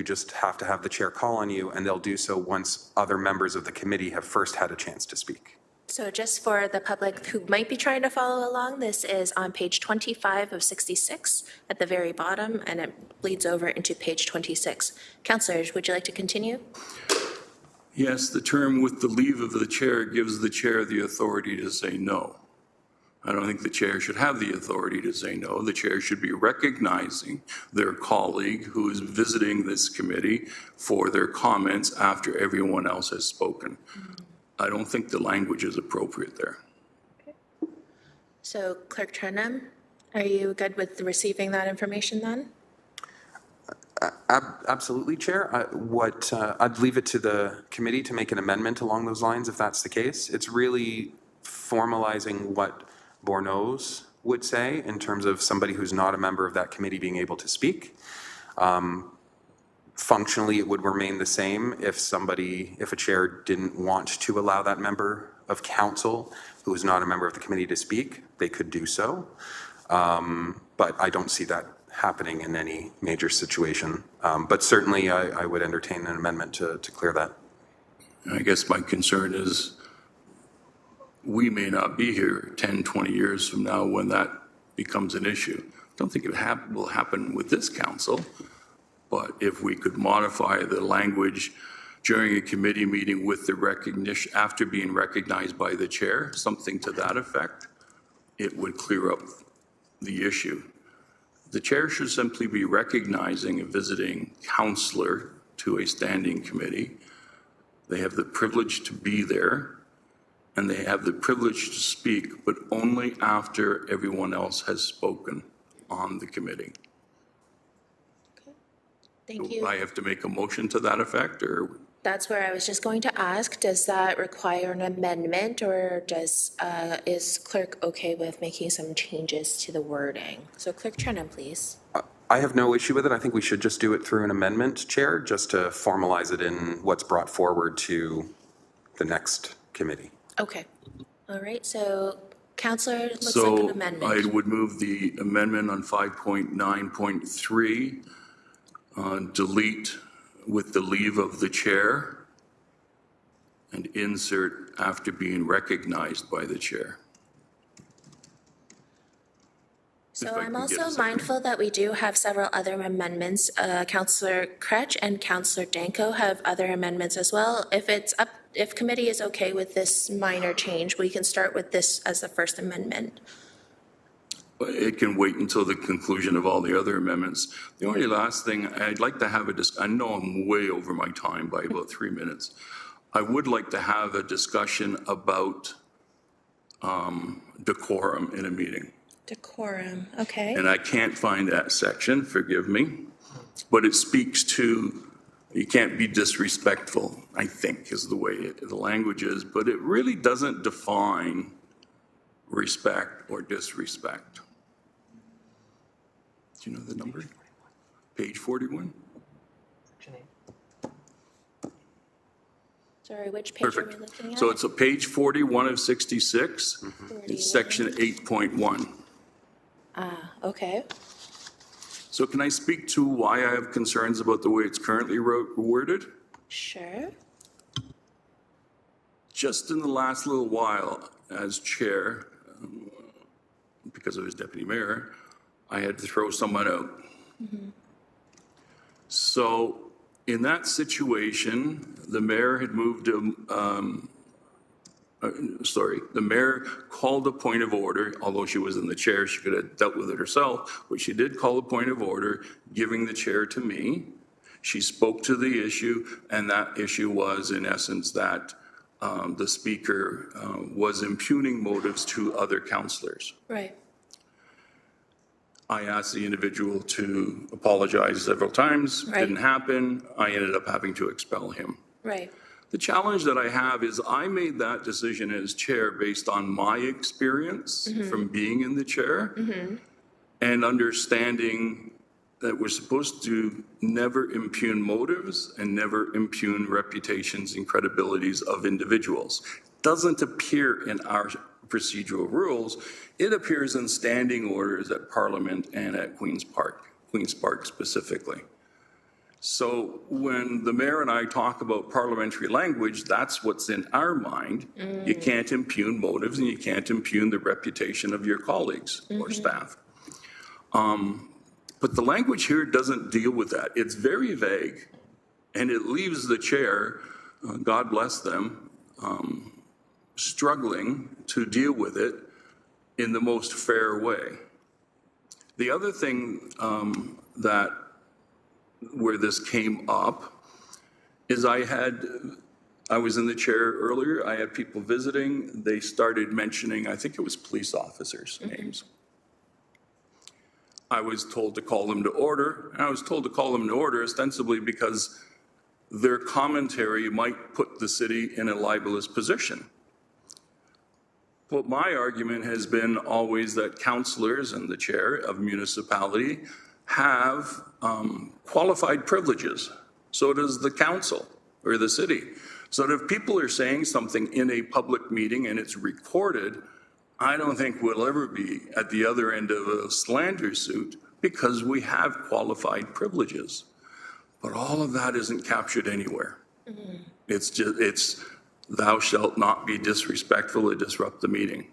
just have to have the chair call on you, and they'll do so once other members of the committee have first had a chance to speak. So just for the public who might be trying to follow along, this is on page 25 of 66 at the very bottom, and it bleeds over into page 26. Councillors, would you like to continue? Yes, the term with the leave of the chair gives the chair the authority to say no. I don't think the chair should have the authority to say no. The chair should be recognizing their colleague who is visiting this committee for their comments after everyone else has spoken. I don't think the language is appropriate there. So Clerk Trenum, are you good with receiving that information then? Absolutely, Chair. I'd leave it to the committee to make an amendment along those lines if that's the case. It's really formalizing what Borneau's would say in terms of somebody who's not a member of that committee being able to speak. Functionally, it would remain the same if a chair didn't want to allow that member of council who is not a member of the committee to speak, they could do so. But I don't see that happening in any major situation. But certainly I would entertain an amendment to clear that. I guess my concern is we may not be here 10, 20 years from now when that becomes an issue. I don't think it will happen with this council, but if we could modify the language during a committee meeting with the recognition, after being recognized by the chair, something to that effect, it would clear up the issue. The chair should simply be recognizing a visiting councillor to a standing committee. They have the privilege to be there, and they have the privilege to speak, but only after everyone else has spoken on the committee. Thank Do you. I have to make a motion to that effect, or? That's where I was just going to ask, does that require an amendment, or is clerk okay with making some changes to the wording? So Clerk Trenum, please. I have no issue with it. I think we should just do it through an amendment, Chair, just to formalize it in what's brought forward to the next committee. Okay. All right. So Councillor, looks like an So amendment. I would move the amendment on 5.9.3, delete with the leave of the chair and insert after being recognized by the chair. So if I I'm can get a also second. mindful that we do have several other amendments. Councillor Kretsch and Councillor Danko have other amendments as well. If committee is okay with this minor change, we can start with this as the first amendment. It can wait until the conclusion of all the other amendments. The only last thing, I'd like to have I know I'm way over my time by about 3 minutes. I would like to have a discussion about decorum in a meeting. Decorum, okay. And I can't find that section, forgive me, but it speaks to, you can't be disrespectful, I think is the way the language is, but it really doesn't define respect or disrespect. Do you know the number? Page 41? Sorry, which page are we Perfect. looking at? So it's a page 41 of 66, it's section 8.1. Okay. So can I speak to why I have concerns about the way it's currently worded? Sure. Just in the last little while, as chair, because I was deputy mayor, I had to throw someone out. So in that situation, the mayor had moved the mayor called a point of order, although she was in the chair, she could have dealt with it herself, but she did call a point of order, giving the chair to me. She spoke to the issue, and that issue was, in essence, that the speaker was impugning motives to other councillors. Right. I asked the individual to apologize several times. Right. Didn't happen. I ended up having to expel him. Right. The challenge that I have is I made that decision as chair based on my experience from being in the chair and understanding that we're supposed to never impugn motives and never impugn reputations and credibilities of individuals. Doesn't appear in our procedural rules. It appears in standing orders at Parliament and at Queen's Park specifically. So when the mayor and I talk about parliamentary language, that's what's in our mind. You can't impugn motives and you can't impugn the reputation of your colleagues or staff. But the language here doesn't deal with that. It's very vague, and it leaves the chair, God bless them, struggling to deal with it in the most fair way. The other thing where this came up is I was in the chair earlier, I had people visiting, they started mentioning, I think it was police officers' names. I was told to call them to order, and I was told to call them to order ostensibly because their commentary might put the city in a libelous position. But my argument has been always that councillors and the chair of municipality have qualified privileges. So does the council or the city. So that if people are saying something in a public meeting and it's recorded, I don't think we'll ever be at the other end of a slander suit because we have qualified privileges. But all of that isn't captured anywhere. It's thou shalt not be disrespectful or disrupt the meeting.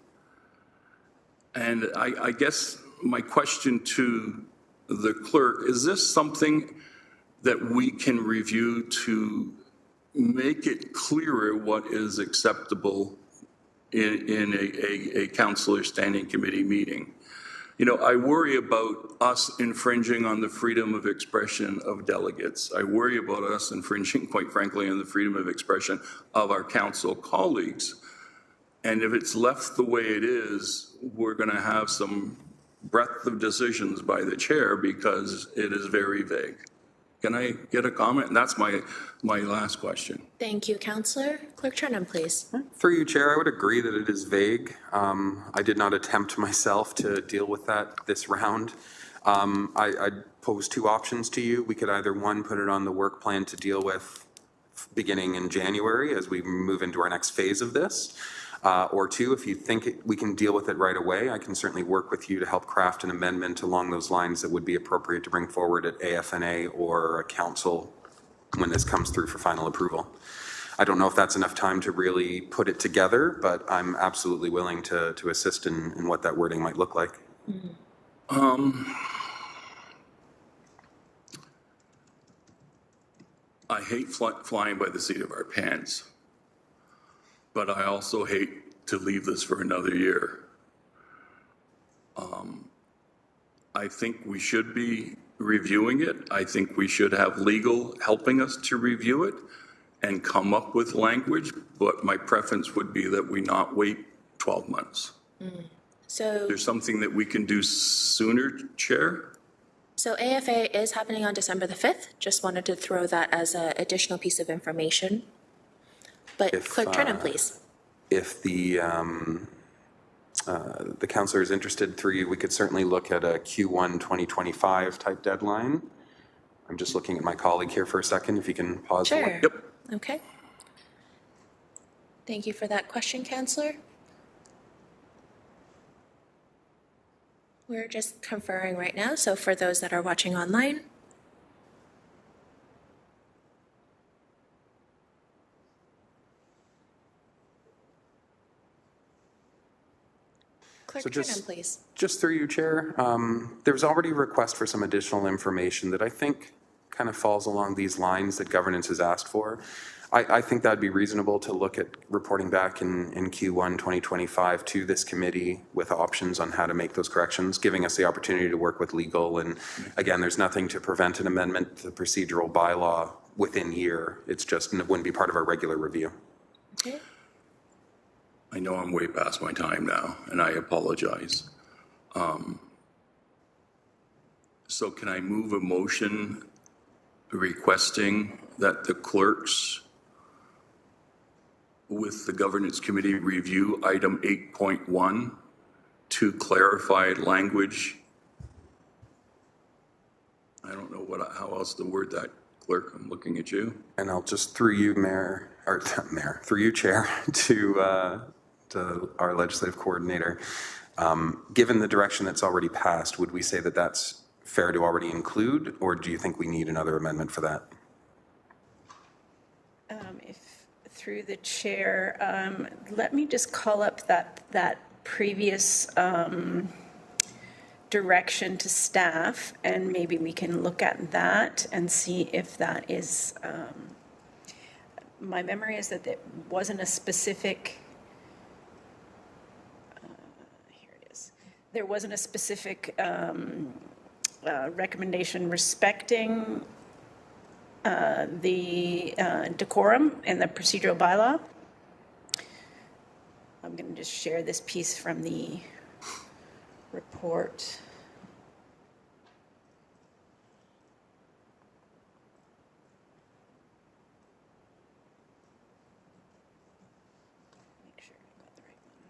And I guess my question to the clerk, is this something that we can review to make it clearer what is acceptable in a councillor standing committee meeting? You know, I worry about us infringing on the freedom of expression of delegates. I worry about us infringing, quite frankly, on the freedom of expression of our council colleagues. And if it's left the way it is, we're going to have some breadth of decisions by the chair because it is very vague. Can I get a comment? And that's my last question. Thank you, Councillor. Clerk Trenum, please. Through you, Chair, I would agree that it is vague. I did not attempt myself to deal with that this round. I'd pose two options to you. We could either, one, put it on the work plan to deal with beginning in January as we move into our next phase of this. Or two, if you think we can deal with it right away, I can certainly work with you to help craft an amendment along those lines that would be appropriate to bring forward at AFNA or a council when this comes through for final approval. I don't know if that's enough time to really put it together, but I'm absolutely willing to assist in what that wording might look like. I hate flying by the seat of our pants, but I also hate to leave this for another year. I think we should be reviewing it. I think we should have legal helping us to review it and come up with language, but my preference would be that we not wait 12 months. So, There's something that we can do sooner, Chair? so AFA is happening on December the 5th. Just wanted to throw that as an additional piece of information. But Clerk Trenum, please. If the councillor is interested through you, we could certainly look at a Q1 2025 type deadline. I'm just looking at my colleague here for a second, if you can pause. Sure. Yep. Okay. Thank you for that question, Councillor. We're just conferring right now, so for those that are watching online. Clerk So Trenum, please. Just through you, Chair, there's already a request for some additional information that I think kind of falls along these lines that governance has asked for. I think that'd be reasonable to look at reporting back in Q1 2025 to this committee with options on how to make those corrections, giving us the opportunity to work with legal. And again, there's nothing to prevent an amendment to the procedural bylaw within year. It's just, it wouldn't be part of our regular review. Okay. I know I'm way past my time now, and I apologize. So can I move a motion requesting that the clerks with the governance committee review item 8.1 to clarify language? I don't know how else to word that, clerk. I'm looking at you. And I'll just, through you, Mayor, or Mayor, through you, Chair, to our legislative coordinator. Given the direction that's already passed, would we say that that's fair to already include, or do you think we need another amendment for that? If through the chair, let me just call up that previous direction to staff, and maybe we can look at that and see if that is. My memory is that there wasn't a specific. Here it is. there wasn't a specific recommendation respecting the decorum and the procedural bylaw. I'm going to just share this piece from the report. Make sure I got the right one.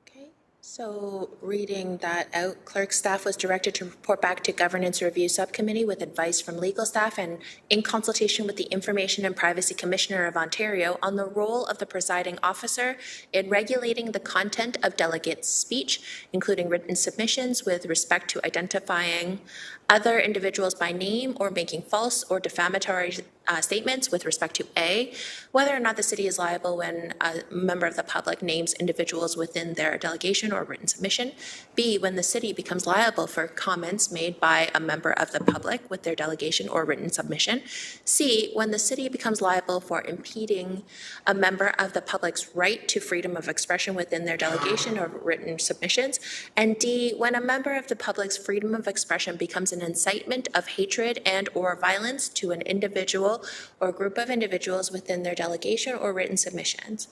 Okay, so reading that out, clerk staff was directed to report back to Governance Review Subcommittee with advice from legal staff and in consultation with the Information and Privacy Commissioner of Ontario on the role of the presiding officer in regulating the content of delegates' speech, including written submissions with respect to identifying other individuals by name or making false or defamatory statements with respect to A, whether or not the city is liable when a member of the public names individuals within their delegation or written submission, B, when the city becomes liable for comments made by a member of the public with their delegation or written submission, C, when the city becomes liable for impeding a member of the public's right to freedom of expression within their delegation or written submissions, and D, when a member of the public's freedom of expression becomes an incitement of hatred and or violence to an individual or group of individuals within their delegation or written submissions.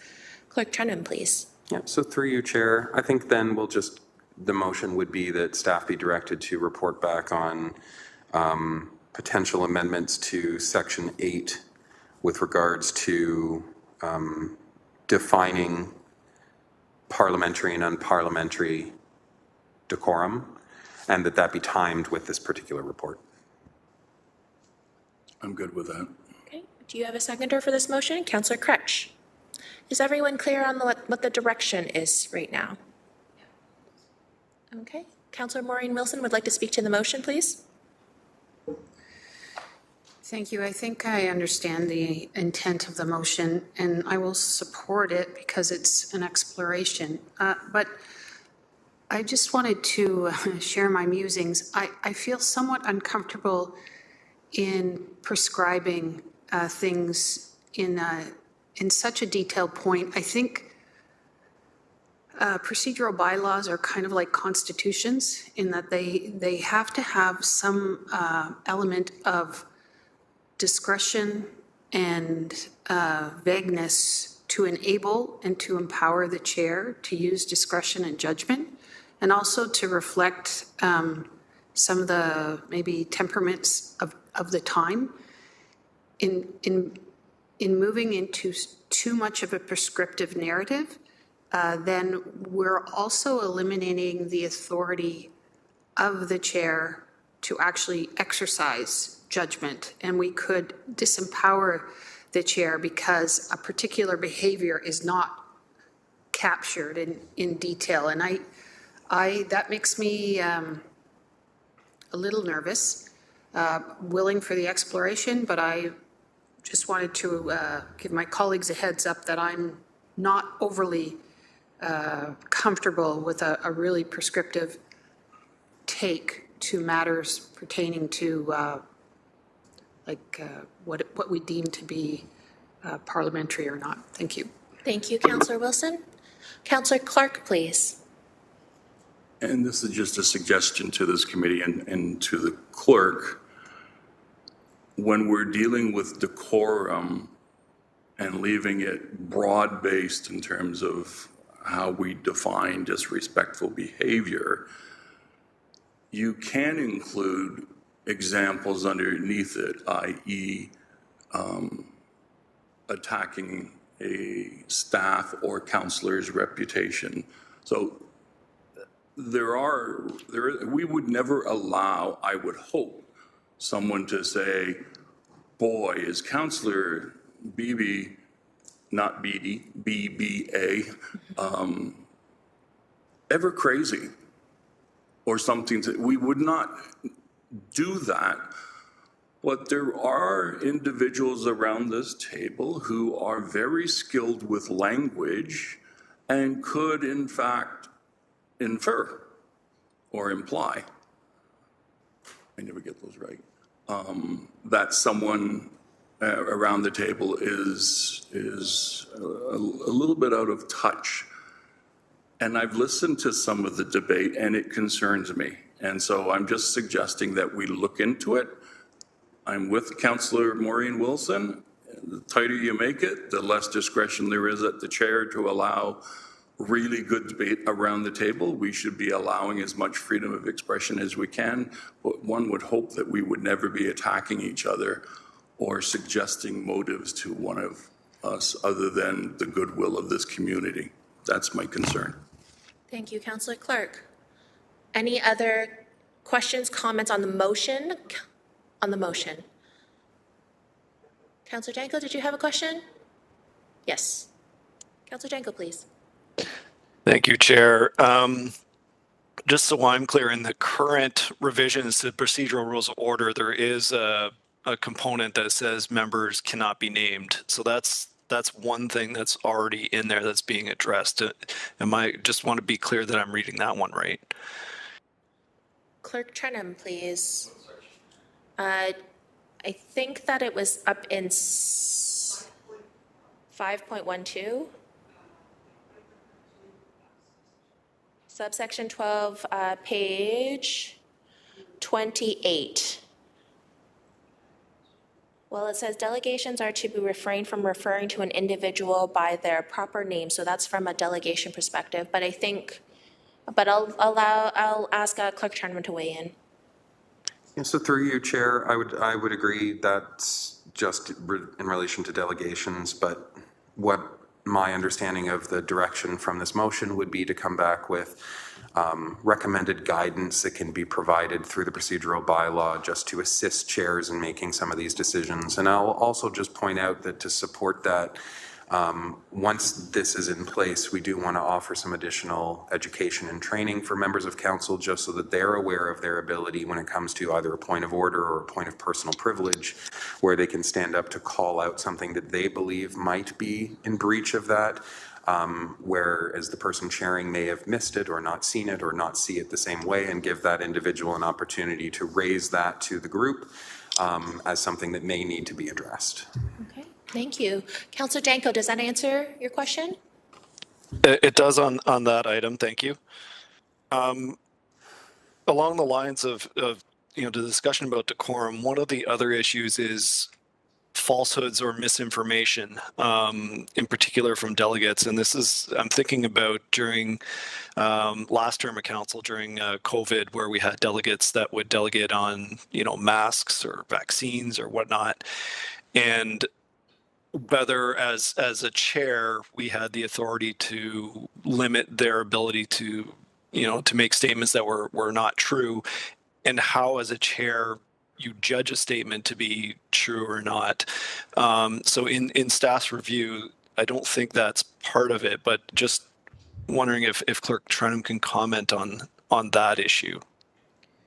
Clerk Trenum, please. Yeah, so through you, Chair, I think then the motion would be that staff be directed to report back on potential amendments to Section 8 with regards to defining parliamentary and unparliamentary decorum, and that be timed with this particular report. I'm good with that. Okay. Do you have a seconder for this motion? Councillor Kretsch. Is everyone clear on what the direction is right now? Okay. Councillor Maureen Wilson would like to speak to the motion, please. Thank you. I think I understand the intent of the motion, and I will support it because it's an exploration. But I just wanted to share my musings. I feel somewhat uncomfortable in prescribing things in such a detailed point. I think procedural bylaws are kind of like constitutions in that they have to have some element of discretion and vagueness to enable and to empower the chair to use discretion and judgment, and also to reflect some of the maybe temperaments of the time. In moving into too much of a prescriptive narrative, then we're also eliminating the authority of the chair to actually exercise judgment, and we could disempower the chair because a particular behavior is not captured in detail. And I that makes me a little nervous, willing for the exploration, but I just wanted to give my colleagues a heads up that I'm not overly comfortable with a really prescriptive take to matters pertaining to what we deem to be parliamentary or not. Thank you. Thank you, Councillor Wilson. Councillor Clark, please. And this is just a suggestion to this committee and to the clerk. When we're dealing with decorum and leaving it broad-based in terms of how we define disrespectful behavior, you can include examples underneath it, i.e. Attacking a staff or councillor's reputation. So we would never allow, I would hope, someone to say, boy, is Councillor Beebe, not Beattie, BBA, ever crazy or something. We would not do that. But there are individuals around this table who are very skilled with language and could, in fact, infer or imply, I never get those right, that someone around the table is a little bit out of touch And I've listened to some of the debate, and it concerns me. And so I'm just suggesting that we look into it. I'm with Councillor Maureen Wilson. The tighter you make it, the less discretion there is at the chair to allow really good debate around the table. We should be allowing as much freedom of expression as we can, but one would hope that we would never be attacking each other or suggesting motives to one of us other than the goodwill of this community. That's my concern. Thank you, Councillor Clark. Any other questions, comments on the motion? On the motion. Councillor Danko, did you have a question? Yes. Councillor Danko, please. Thank you, Chair. Just so I'm clear, in the current revisions to procedural rules of order, there is a component that says members cannot be named. So that's one thing that's already in there that's being addressed. Just want to be clear that I'm reading that one right. Clerk Trenum, please. I think that it was up in 5.12. Subsection 12, page 28. Well, it says delegations are to be refrained from referring to an individual by their proper name. So that's from a delegation perspective. But I think, I'll ask Clerk Trenum to weigh in. And so through you, Chair, I would agree that's just in relation to delegations, but what my understanding of the direction from this motion would be to come back with recommended guidance that can be provided through the procedural bylaw just to assist chairs in making some of these decisions. And I'll also just point out that to support that, once this is in place, we do want to offer some additional education and training for members of council just so that they're aware of their ability when it comes to either a point of order or a point of personal privilege, where they can stand up to call out something that they believe might be in breach of that, whereas the person chairing may have missed it or not seen it or not see it the same way, and give that individual an opportunity to raise that to the group as something that may need to be addressed. Okay. Thank you. Councillor Danko, does that answer your question? It does on that item. Thank you. Along the lines of the discussion about decorum, one of the other issues is falsehoods or misinformation, in particular from delegates. And this is, I'm thinking about during last term of council during COVID, where we had delegates that would delegate on, masks or vaccines or whatnot. And whether as a chair, we had the authority to limit their ability to, to make statements that were not true, and how as a chair you judge a statement to be true or not. So in staff's review, I don't think that's part of it, but just wondering if Clerk Trenum can comment on that issue.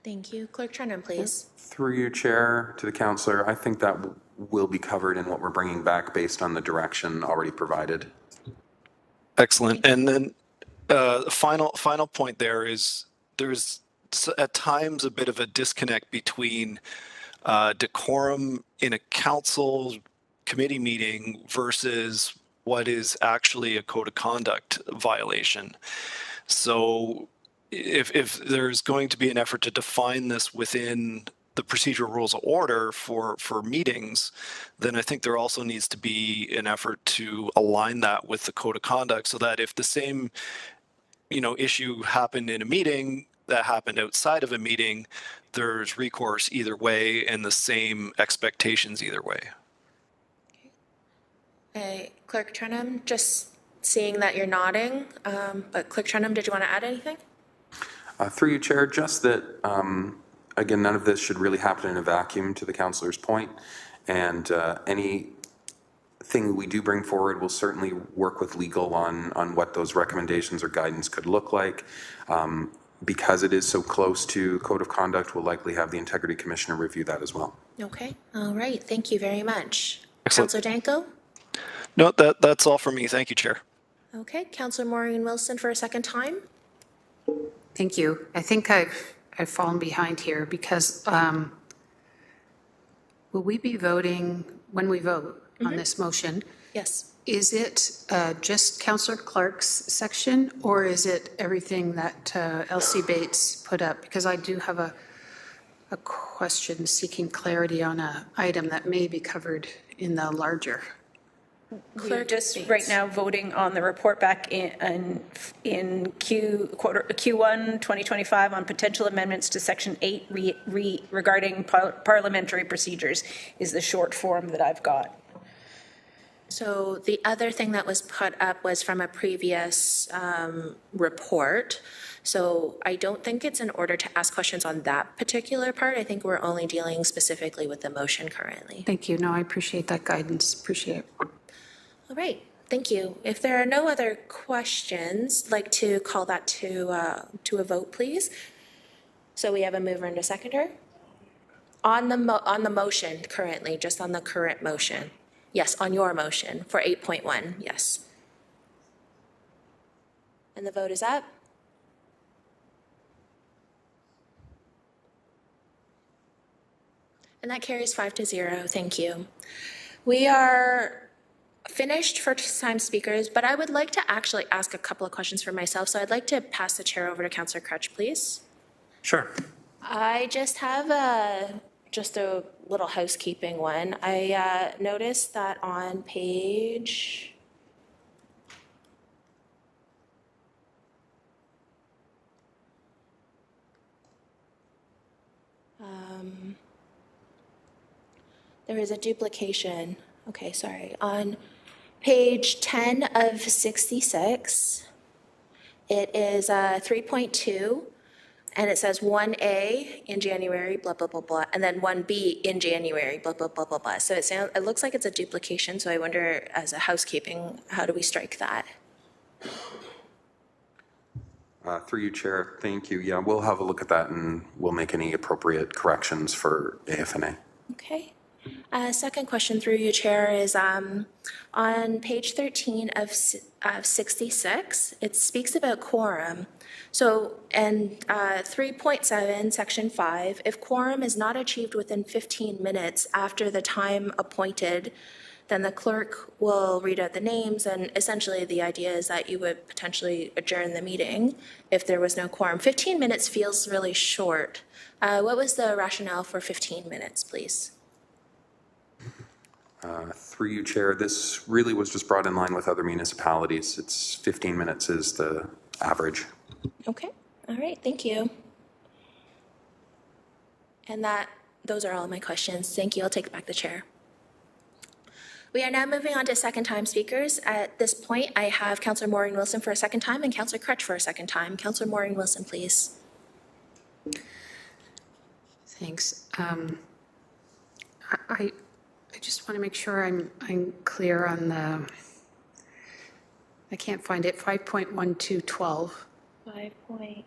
Thank you. Clerk Trenum, please. Through you, Chair, to the councillor, I think that will be covered in what we're bringing back based on the direction already provided. Excellent. And then the final point there is there's at times a bit of a disconnect between decorum in a council committee meeting versus what is actually a code of conduct violation. So if there's going to be an effort to define this within the procedural rules of order for meetings, then I think there also needs to be an effort to align that with the code of conduct, so that if the same issue happened in a meeting that happened outside of a meeting, there's recourse either way and the same expectations either way. Clerk Trenum, just seeing that you're nodding, but Clerk Trenum, did you want to add anything? Through you, Chair, just that, again, none of this should really happen in a vacuum, to the councillor's point, and anything we do bring forward will certainly work with legal on what those recommendations or guidance could look like. Because it is so close to code of conduct, we'll likely have the Integrity Commissioner review that as well. Okay. All right. Thank you very much. Excellent. Councillor Danko? No, that's all for me. Thank you, Chair. Okay. Councillor Maureen Wilson for a second time. Thank you. I think I've fallen behind here because will we be voting, when we vote on this motion, Yes. is it just Councillor Clark's section, or is it everything that Elsie Bates put up? Because I do have a question seeking clarity on an item that may be covered in the larger. We're just right now voting on the report back in Q1 2025 on potential amendments to Section 8 regarding parliamentary procedures is the short form that I've got. So the other thing that was put up was from a previous report. So I don't think it's in order to ask questions on that particular part. I think we're only dealing specifically with the motion currently. Thank you. No, I appreciate that guidance. Appreciate it. All right, thank you. If there are no other questions, I'd like to call that to a vote, please. So we have a mover and a seconder. On the motion currently, just on the current motion. Yes, on your motion for 8.1, yes. And the vote is up. And that carries 5-0, thank you. We are finished for time speakers, but I would like to actually ask a couple of questions for myself. So I'd like to pass the chair over to Councillor Crutch, please. Sure. I just have a little housekeeping one. I noticed that on page there is a duplication. Okay, sorry. On page 10 of 66, it is 3.2, and it says 1A in January, blah, blah, blah, blah, and then 1B in January, blah, blah, blah, blah, blah. So it looks like it's a duplication, so I wonder, as a housekeeping, how do we strike that? Through you, Chair. Thank you. Yeah, we'll have a look at that and we'll make any appropriate corrections for AFNA. Okay. Second question through you, Chair, is on page 13 of 66, it speaks about quorum. So, and 3.7, section 5, if quorum is not achieved within 15 minutes after the time appointed, then the clerk will read out the names, and essentially the idea is that you would potentially adjourn the meeting if there was no quorum. 15 minutes feels really short. What was the rationale for 15 minutes, please? Through you, Chair, this really was just brought in line with other municipalities. It's 15 minutes is the average. Okay, all right, thank you. And those are all my questions. Thank you, I'll take back the chair. We are now moving on to second time speakers. At this point, I have Councillor Maureen Wilson for a second time and Councillor Crutch for a second time. Councillor Maureen Wilson, please. Thanks. I just want to make sure I'm clear on the, I can't find it, 5.1212. 5 point.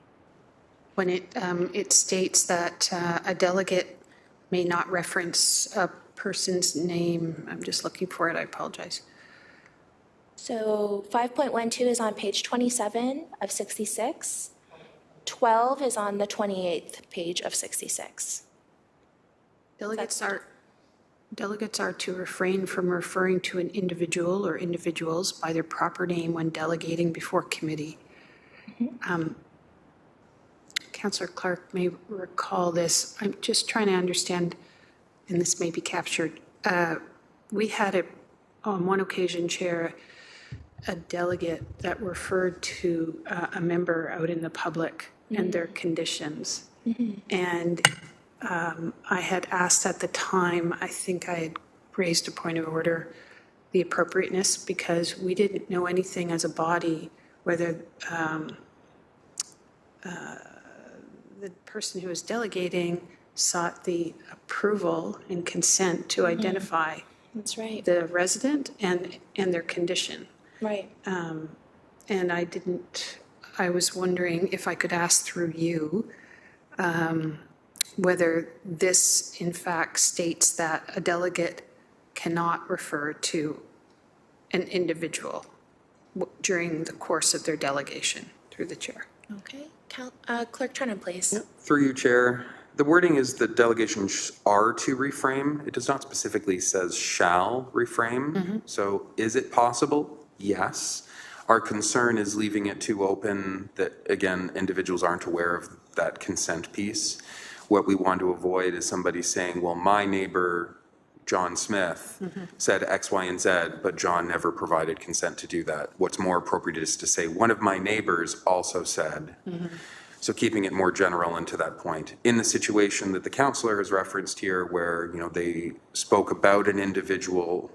When it states that a delegate may not reference a person's name. I'm just looking for it, I apologize. So 5.12 is on page 27 of 66. 12 is on the 28th page of 66. Delegates are to refrain from referring to an individual or individuals by their proper name when delegating before committee. Mm-hmm. Councillor Clark may recall this. I'm just trying to understand, and this may be captured. We had on one occasion, Chair, a delegate that referred to a member out in the public mm-hmm. and their conditions. Mm-hmm. And I had asked at the time, I think I had raised a point of order, the appropriateness, because we didn't know anything as a body whether the person who was delegating sought the approval and consent to mm-hmm. identify That's right. the resident and their condition. Right. And I was wondering if I could ask through you whether this in fact states that a delegate cannot refer to an individual during the course of their delegation, through the chair. Okay. Clerk Trenum, please. Yep. Through you, Chair. The wording is that delegations are to reframe. It does not specifically says shall reframe. So is it possible? Yes. Our concern is leaving it too open that, again, individuals aren't aware of that consent piece. What we want to avoid is somebody saying, well, my neighbor, John Smith, said X, Y, and Z, but John never provided consent to do that. What's more appropriate is to say, one of my neighbors also said. So keeping it more general and to that point. In the situation that the councillor has referenced here, where, you know, they spoke about an individual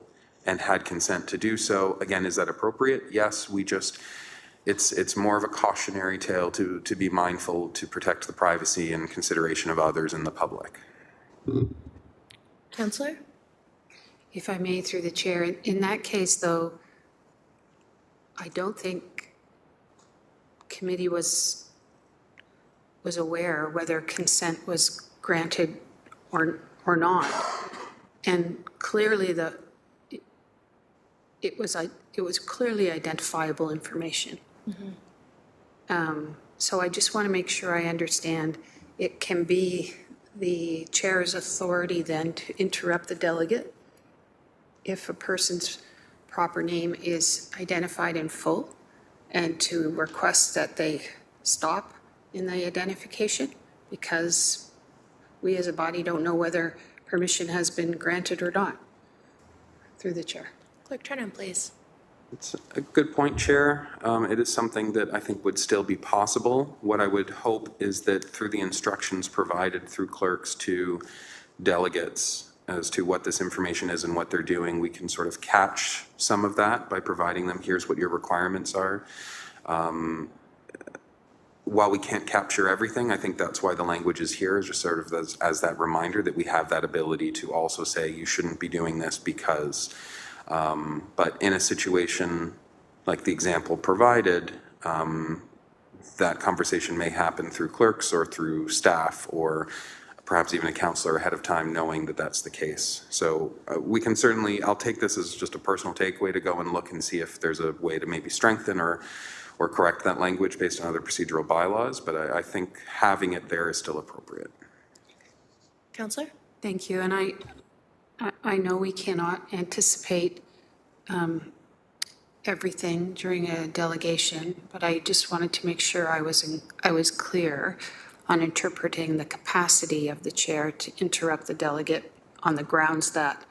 and had consent to do so, again, is that appropriate? Yes, we just, it's more of a cautionary tale to be mindful to protect the privacy and consideration of others and the public. Counselor? If I may, through the chair, in that case, though, I don't think committee was aware whether consent was granted or not. And clearly it was clearly identifiable information. So I just want to make sure I understand. It can be the chair's authority then to interrupt the delegate if a person's proper name is identified in full, and to request that they stop in the identification, because we as a body don't know whether permission has been granted or not. Through the chair. Clerk Turnham, please. It's a good point, Chair. It is something that I think would still be possible. What I would hope is that through the instructions provided through clerks to delegates as to what this information is and what they're doing, we can sort of catch some of that by providing them, here's what your requirements are. While we can't capture everything, I think that's why the language is here, is just sort of as that reminder that we have that ability to also say you shouldn't be doing this because, but in a situation like the example provided, that conversation may happen through clerks or through staff or perhaps even a counselor ahead of time knowing that that's the case. So we can certainly, I'll take this as just a personal takeaway to go and look and see if there's a way to maybe strengthen or correct that language based on other procedural bylaws, but I think having it there is still appropriate. Counselor? Thank you. And I know we cannot anticipate everything during a delegation, but I just wanted to make sure I was clear on interpreting the capacity of the chair to interrupt the delegate on the grounds that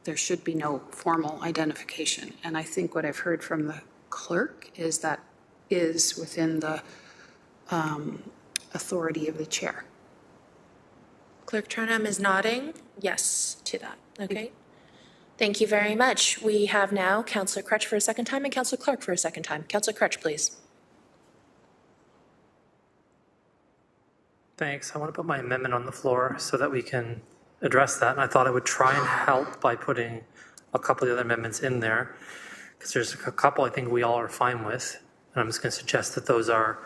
there should be no formal identification. And I think what I've heard from the clerk is that is within the authority of the chair. Clerk Turnham is nodding yes to that. Okay. Thank you very much. We have now Councillor Crutch for a second time and Councillor Clark for a second time. Councillor Crutch, please. Thanks. I want to put my amendment on the floor so that we can address that. And I thought I would try and help by putting a couple of the other amendments in there, because there's a couple I think we all are fine with. And I'm just going to suggest that those are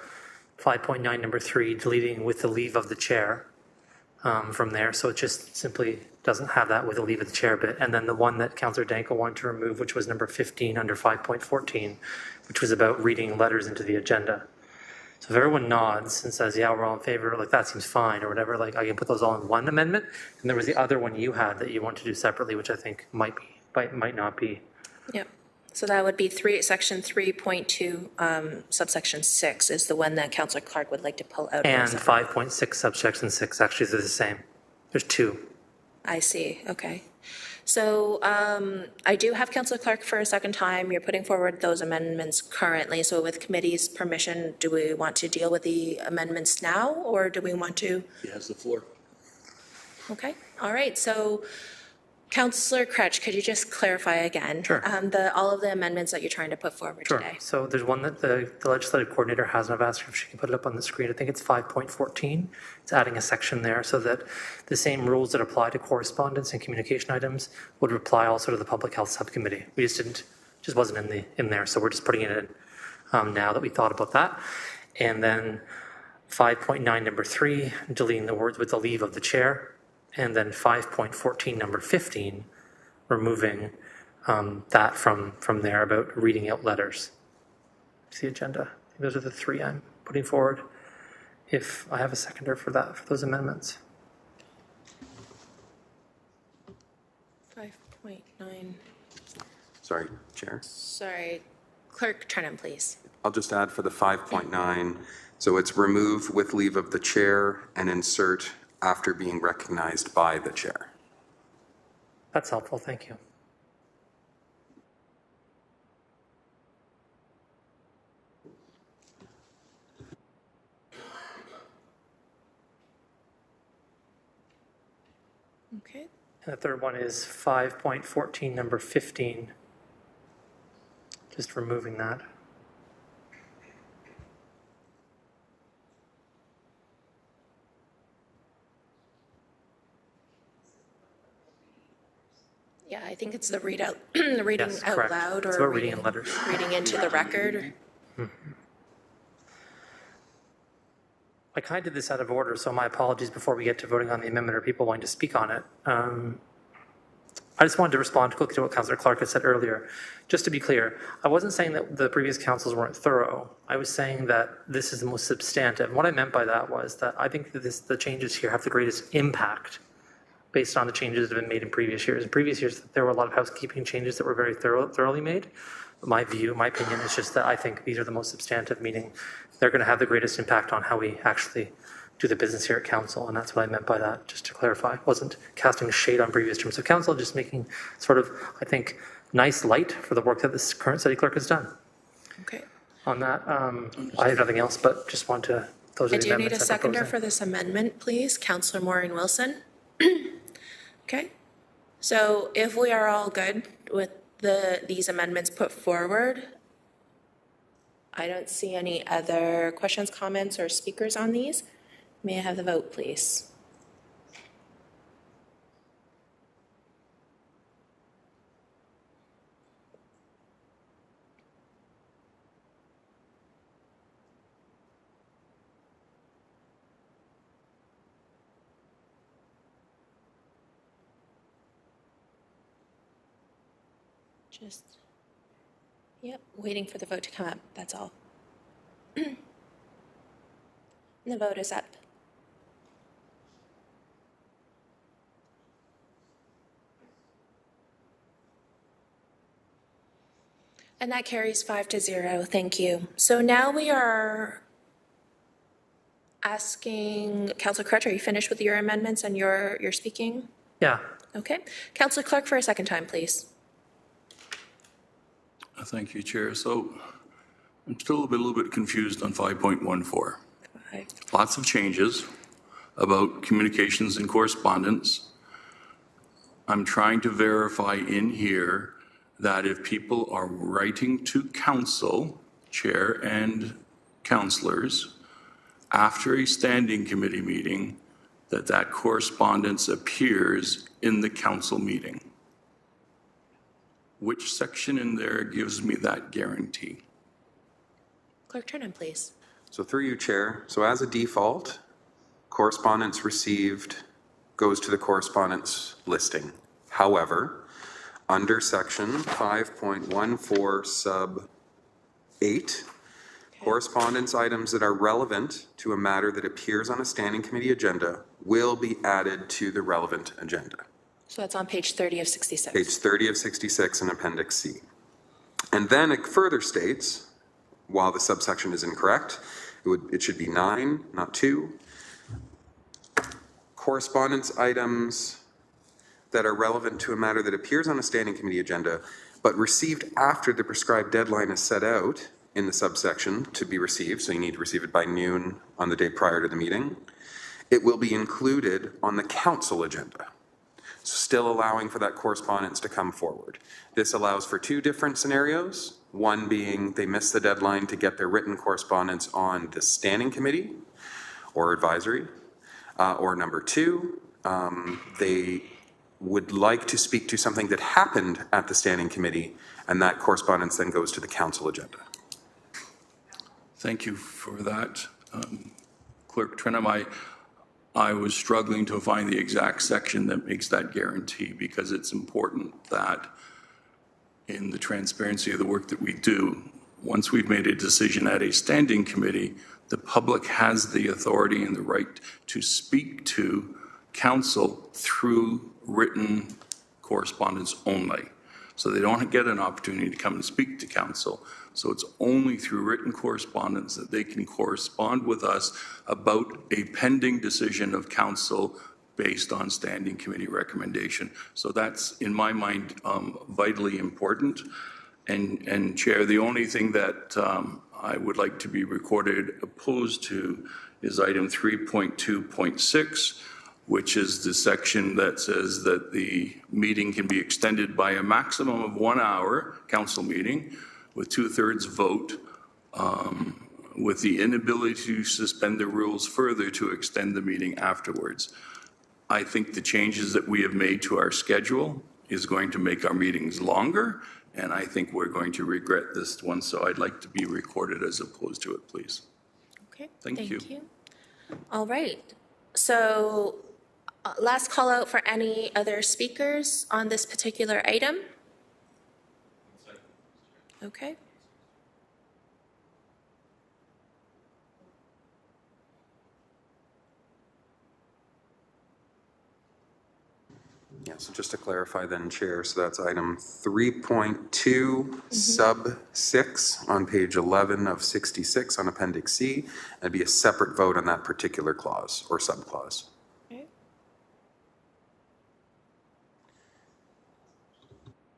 5.9 number 3, deleting with the leave of the chair from there. So it just simply doesn't have that with the leave of the chair bit. And then the one that Councillor Danko wanted to remove, which was number 15 under 5.14, which was about reading letters into the agenda. So if everyone nods and says, yeah, we're all in favor, like that seems fine or whatever, like I can put those all in one amendment. And there was the other one you had that you want to do separately, which I think might not be. Yep. So that would be section 3.2, subsection 6 is the one that Councillor Clark would like to pull out. And 5.6 subsection 6, actually they're the same. There's 2. I see, okay. So I do have Councillor Clark for a second time. You're putting forward those amendments currently. So with committee's permission, do we want to deal with the amendments now or do we want to? He has the floor. Okay, all right. So Councillor Crutch, could you just clarify again? Sure. All of the amendments that you're trying to put forward Sure. today? So there's one that the legislative coordinator has, and I've asked her if she can put it up on the screen. I think it's 5.14. It's adding a section there so that the same rules that apply to correspondence and communication items would apply also to the Public Health Subcommittee. We just wasn't in there, so we're just putting it in now that we thought about that. And then 5.9 number 3, deleting the words with the leave of the chair. And then 5.14 number 15, removing that from there about reading out letters. It's the agenda. I think those are the 3 I'm putting forward. if I have a seconder for that, for those amendments. 5.9. Sorry, Chair. Sorry, Clerk Trenum, please. I'll just add for the 5.9, so it's remove with leave of the chair and insert after being recognized by the chair. That's helpful, thank you. Okay. And the third one is 5.14, number 15. Just removing that. Yeah, I think it's the reading Yes, out correct. loud It's or about reading in letters. reading into the record. I kind of did this out of order, so my apologies before we get to voting on the amendment or people wanting to speak on it. I just wanted to respond quickly to what Councillor Clark had said earlier. Just to be clear, I wasn't saying that the previous councils weren't thorough. I was saying that this is the most substantive. What I meant by that was that I think that the changes here have the greatest impact based on the changes that have been made in previous years. In previous years, there were a lot of housekeeping changes that were very thoroughly made. My opinion is just that I think these are the most substantive, meaning they're going to have the greatest impact on how we actually do the business here at council, and that's what I meant by that, just to clarify. I wasn't casting shade on previous terms of council, just making sort of, I think, nice light for the work that this current city clerk has done. Okay. On that, I have nothing else, but just want to, those are I the do need a amendments I'm seconder proposing. for this amendment, please. Councillor Maureen Wilson. Okay. So if we are all good with these amendments put forward, I don't see any other questions, comments, or speakers on these. May I have the vote, please? Just, yep, waiting for the vote to come up, that's all. And the vote is up. And that carries 5-0, thank you. So now we are asking, Councillor Crutch, are you finished with your amendments and your speaking? Yeah, Okay. Councillor Clark for a second time, please. Thank you, Chair. So I'm still a little bit confused on 5.14. Lots of changes about communications and correspondence. I'm trying to verify in here that if people are writing to council, chair and councillors, after a standing committee meeting, that correspondence appears in the council meeting. Which section in there gives me that guarantee? Clerk Turnham, please. So through you, Chair. So as a default, correspondence received goes to the correspondence listing. However, under section 5.14 sub 8, correspondence items that are relevant to a matter that appears on a standing committee agenda will be added to the relevant agenda. So that's on page 30 of 66. Page 30 of 66 in Appendix C. And then it further states, while the subsection is incorrect, it should be 9, not 2. Correspondence items that are relevant to a matter that appears on a standing committee agenda, but received after the prescribed deadline is set out in the subsection to be received, so you need to receive it by noon on the day prior to the meeting, it will be included on the council agenda. So still allowing for that correspondence to come forward. This allows for 2 different scenarios, one being they miss the deadline to get their written correspondence on the standing committee or advisory, or number 2, they would like to speak to something that happened at the standing committee, and that correspondence then goes to the council agenda. Thank you for that. Clerk Trenum, I was struggling to find the exact section that makes that guarantee, because it's important that in the transparency of the work that we do, once we've made a decision at a standing committee, the public has the authority and the right to speak to council through written correspondence only. So they don't get an opportunity to come and speak to council. So it's only through written correspondence that they can correspond with us about a pending decision of council based on standing committee recommendation. So that's, in my mind, vitally important. And Chair, the only thing that I would like to be recorded opposed to is item 3.2.6, which is the section that says that the meeting can be extended by a maximum of 1 hour, council meeting, with 2/3 vote, with the inability to suspend the rules further to extend the meeting afterwards. I think the changes that we have made to our schedule is going to make our meetings longer, and I think we're going to regret this one, so I'd like to be recorded as opposed to it, please. Okay, Thank you. All right, so last call out for any other speakers on this particular item. Okay. Yeah, so just to clarify then, Chair, so that's item 3.2 sub 6 on page 11 of 66 on Appendix C. That'd be a separate vote on that particular clause or subclause. Okay.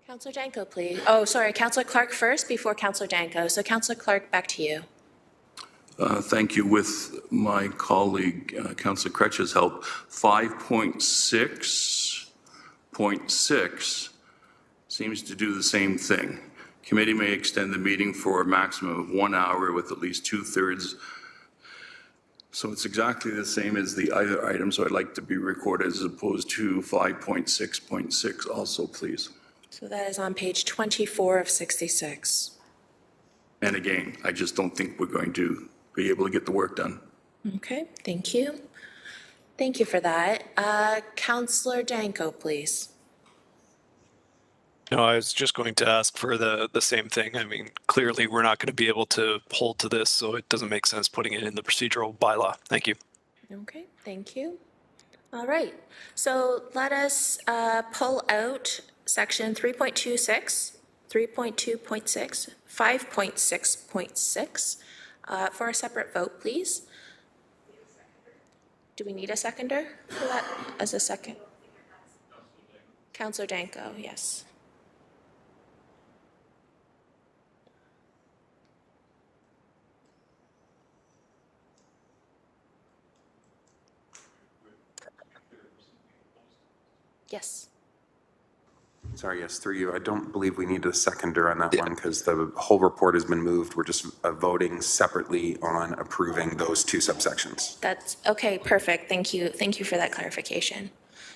Councillor Danko, please. Oh, sorry, Councillor Clark first before Councillor Danko. So Councillor Clark, back to you. Thank you. With my colleague, Councillor Kretsch's help, 5.6.6 seems to do the same thing. Committee may extend the meeting for a maximum of 1 hour with at least 2/3. So it's exactly the same as the other item, so I'd like to be recorded as opposed to 5.6.6 also, please. So that is on page 24 of 66. And again, I just don't think we're going to be able to get the work done. Okay, thank you. Thank you for that. Councillor Danko, please. No, I was just going to ask for the same thing. I mean, clearly we're not going to be able to hold to this, so it doesn't make sense putting it in the procedural bylaw. Thank you. Okay, thank you. All right, so let us pull out section 3.26, 3.2.6, 5.6.6 for a separate vote, please. Do we need a seconder for that as a second? Councillor Danko, yes. Yes. Sorry, yes, through you. I don't believe we need a seconder on that one because the whole report has been moved. We're just voting separately on approving those two subsections. That's okay, perfect. Thank you. Thank you for that clarification.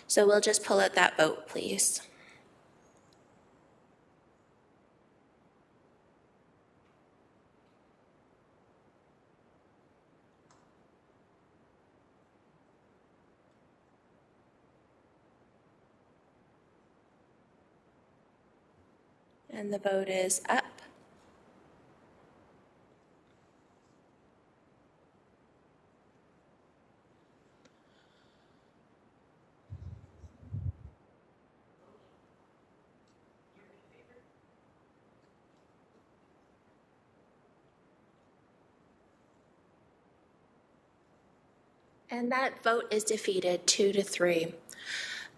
So we'll just pull out that vote, please. And the vote is up. And that vote is defeated 2-3.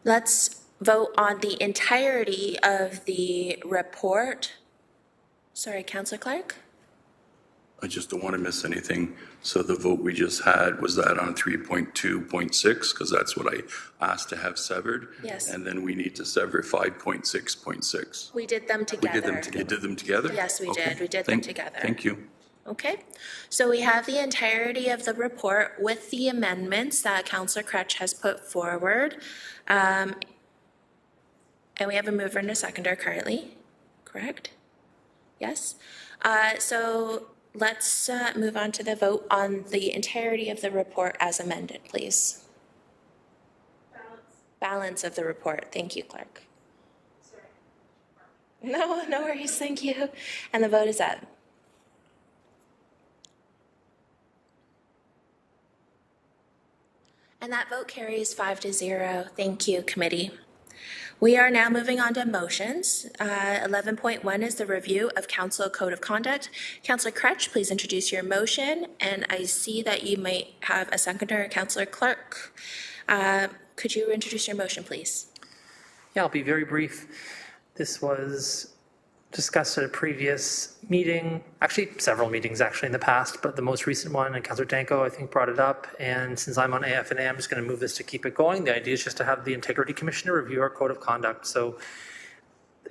Let's vote on the entirety of the report. Sorry, Councillor Clark? I just don't want to miss anything. So the vote we just had, was that on 3.2.6? Because that's what I asked to have severed. Yes. And then we need to sever 5.6.6. We did them together. We did them together. You did them together? Yes, we Okay. did. We did them together. Thank you. Okay, so we have the entirety of the report with the amendments that Councillor Kretsch has put forward. And we have a mover and a seconder currently, correct? Yes. So let's move on to the vote on the entirety of the report as amended, please. Balance of the report. Thank you, Clerk. Sorry. No worries. Thank you. And the vote is up. And that vote carries 5-0. Thank you, committee. We are now moving on to motions. 11.1 is the review of council code of conduct. Councillor Crutch, please introduce your motion. And I see that you might have a seconder, Councillor Clark. Could you introduce your motion, please? Yeah, I'll be very brief. This was discussed at a previous meeting, actually several meetings actually in the past, but the most recent one, and Councillor Danko, I think, brought it up. And since I'm on AFNA, I'm just going to move this to keep it going. The idea is just to have the Integrity Commissioner review our code of conduct. So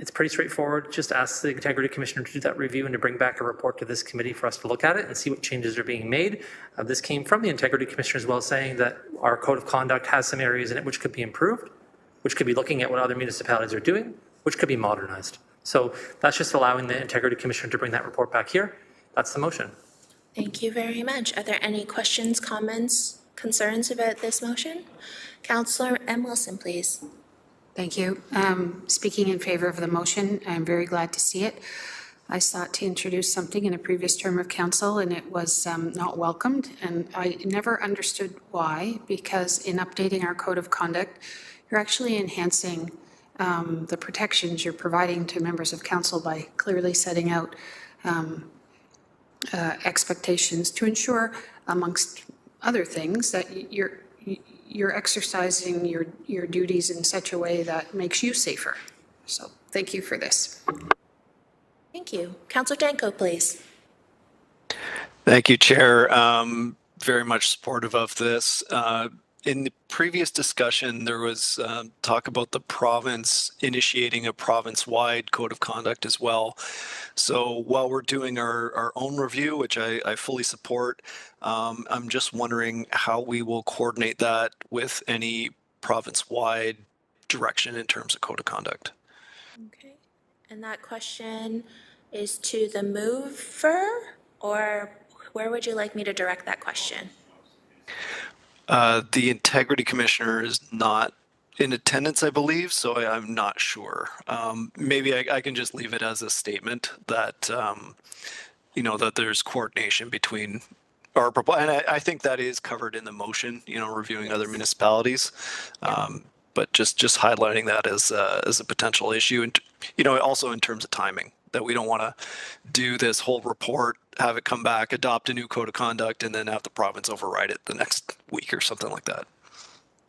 it's pretty straightforward. Just ask the Integrity Commissioner to do that review and to bring back a report to this committee for us to look at it and see what changes are being made. This came from the Integrity Commissioner as well, saying that our code of conduct has some areas in it which could be improved, which could be looking at what other municipalities are doing, which could be modernized. So that's just allowing the Integrity Commissioner to bring that report back here. That's the motion. Thank you very much. Are there any questions, comments, concerns about this motion? Councillor M. Wilson, please. Thank you. Speaking in favor of the motion, I'm very glad to see it. I sought to introduce something in a previous term of council and it was not welcomed, and I never understood why, because in updating our code of conduct, you're actually enhancing the protections you're providing to members of council by clearly setting out expectations to ensure, amongst other things, that you're exercising your duties in such a way that makes you safer. So thank you for this. Thank you. Councillor Danko, please. Thank you, Chair. Very much supportive of this. In the previous discussion, there was talk about the province initiating a province-wide code of conduct as well. So while we're doing our own review, which I fully support, I'm just wondering how we will coordinate that with any province-wide direction in terms of code of conduct. Okay. And that question is to the mover, or where would you like me to direct that question? The Integrity Commissioner is not in attendance, I believe, so I'm not sure. Maybe I can just leave it as a statement that, that there's coordination between our proposal, and I think that is covered in the motion, reviewing other municipalities. But just highlighting that as a potential issue, and also in terms of timing, that we don't want to do this whole report, have it come back, adopt a new code of conduct, and then have the province override it the next week or something like that.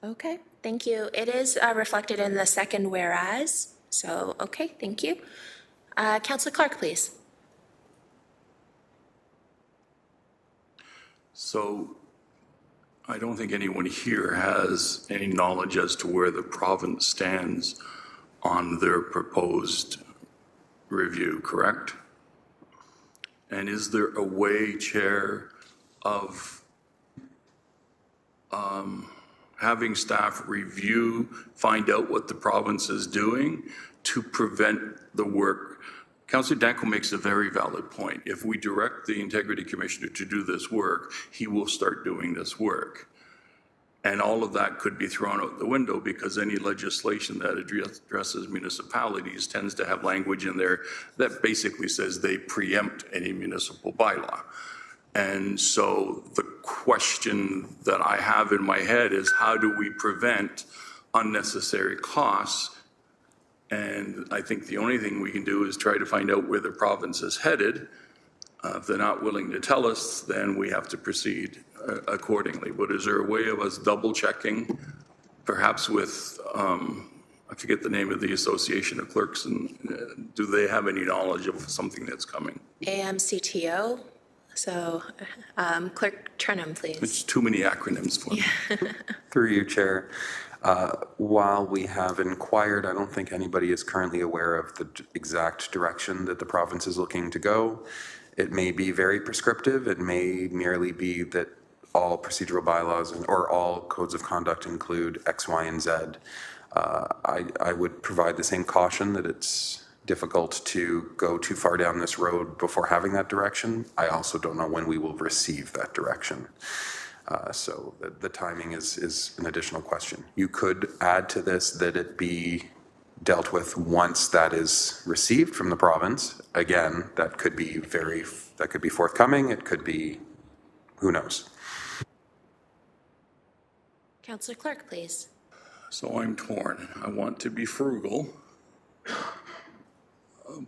Okay, thank you. It is reflected in the second whereas. So, okay, thank you. Councillor Clark, please. So I don't think anyone here has any knowledge as to where the province stands on their proposed review, correct? And is there a way, Chair, of having staff review, find out what the province is doing to prevent the work? Councillor Danko makes a very valid point. If we direct the Integrity Commissioner to do this work, he will start doing this work. And all of that could be thrown out the window because any legislation that addresses municipalities tends to have language in there that basically says they preempt any municipal bylaw. And so the question that I have in my head is, how do we prevent unnecessary costs? And I think the only thing we can do is try to find out where the province is headed. If they're not willing to tell us, then we have to proceed accordingly. But is there a way of us double checking, perhaps with, I forget the name of the Association of Clerks, and do they have any knowledge of something that's coming? AMCTO. So, Clerk Trenum, please. It's too many acronyms for me. Through you, Chair. While we have inquired, I don't think anybody is currently aware of the exact direction that the province is looking to go. It may be very prescriptive. It may merely be that all procedural bylaws or all codes of conduct include X, Y, and Z. I would provide the same caution that it's difficult to go too far down this road before having that direction. I also don't know when we will receive that direction. So the timing is an additional question. You could add to this that it be dealt with once that is received from the province. Again, that could be forthcoming. It could be, who knows? Councillor Clark, please. So I'm torn. I want to be frugal,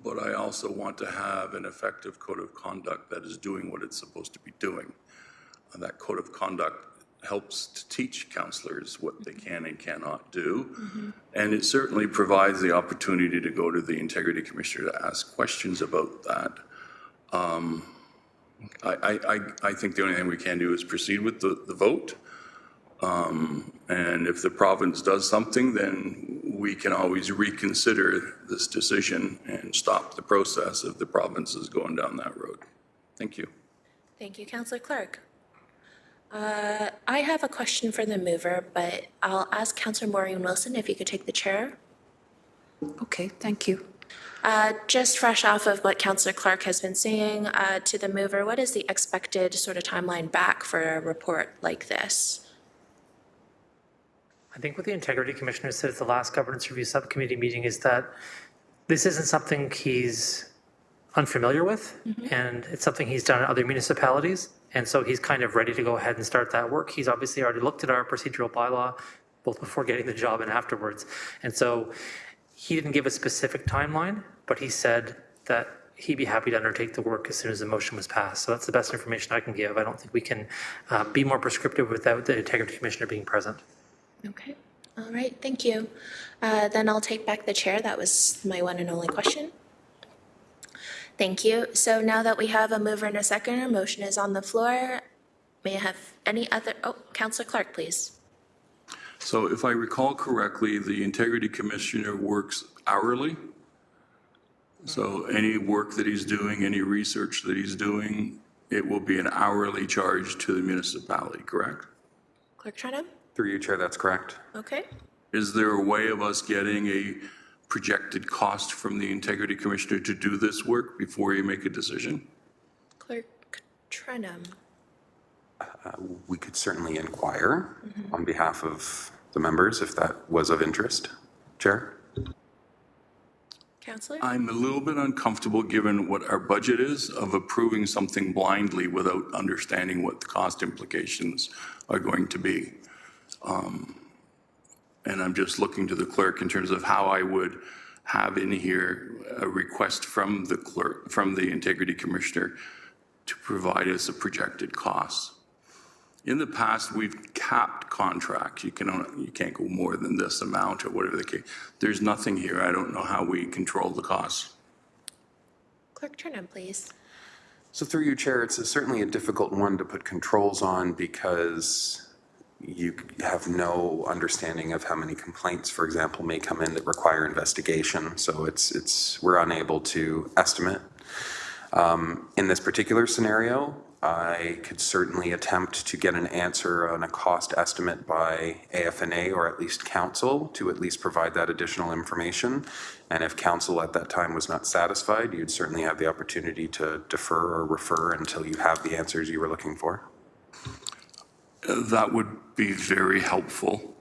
but I also want to have an effective code of conduct that is doing what it's supposed to be doing. And that code of conduct helps to teach councillors what they can and cannot do. And it certainly provides the opportunity to go to the Integrity Commissioner to ask questions about that. I think the only thing we can do is proceed with the vote. And if the province does something, then we can always reconsider this decision and stop the process if the province is going down that road. Thank you. Thank you, Councillor Clark. I have a question for the mover, but I'll ask Councillor Maureen Wilson if you could take the chair. Okay, thank you. Just fresh off of what Councillor Clark has been saying to the mover, what is the expected sort of timeline back for a report like this? I think what the Integrity Commissioner said at the last Governance Review Subcommittee meeting is that this isn't something he's unfamiliar with, and it's something he's done in other municipalities. And so he's kind of ready to go ahead and start that work. He's obviously already looked at our procedural bylaw, both before getting the job and afterwards. And so he didn't give a specific timeline, but he said that he'd be happy to undertake the work as soon as the motion was passed. So that's the best information I can give. I don't think we can be more prescriptive without the Integrity Commissioner being present. Okay, all right, thank you. Then I'll take back the chair. That was my one and only question. Thank you. So now that we have a mover and a second, a motion is on the floor. May I have any other, Councillor Clark, please. So if I recall correctly, the Integrity Commissioner works hourly. So any work that he's doing, any research that he's doing, it will be an hourly charge to the municipality, correct? Clerk Trenum? Through you, Chair, that's correct. Okay. Is there a way of us getting a projected cost from the Integrity Commissioner to do this work before you make a decision? Clerk Trenum. We could certainly inquire on behalf of the members if that was of interest. Chair? Councillor? I'm a little bit uncomfortable, given what our budget is, of approving something blindly without understanding what the cost implications are going to be. And I'm just looking to the clerk in terms of how I would have in here a request from the clerk, from the Integrity Commissioner, to provide us a projected cost. In the past, we've capped contracts. You can't go more than this amount or whatever the case. There's nothing here. I don't know how we control the costs. Clerk Trenum, please. So through you, Chair, it's certainly a difficult one to put controls on because you have no understanding of how many complaints, for example, may come in that require investigation. So we're unable to estimate. In this particular scenario, I could certainly attempt to get an answer on a cost estimate by AFNA or at least council to at least provide that additional information. And if council at that time was not satisfied, you'd certainly have the opportunity to defer or refer until you have the answers you were looking for. That would be very helpful.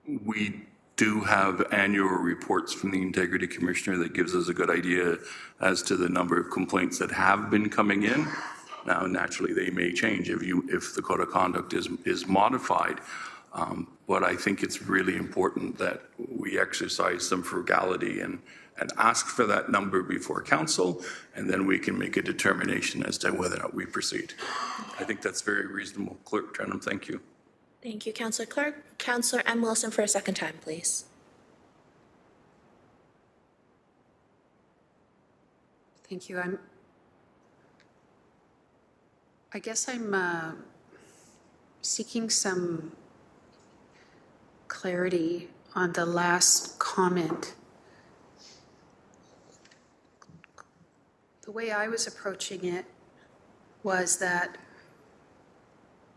We do have annual reports from the Integrity Commissioner that gives us a good idea as to the number of complaints that have been coming in. Now, naturally, they may change if the code of conduct is modified. But I think it's really important that we exercise some frugality and ask for that number before council, and then we can make a determination as to whether or not we proceed. I think that's very reasonable. Clerk Trenum, thank you. Thank you, Councillor Clark. Councillor M. Wilson for a second time, please. Thank you. I guess I'm seeking some clarity on the last comment. The way I was approaching it was that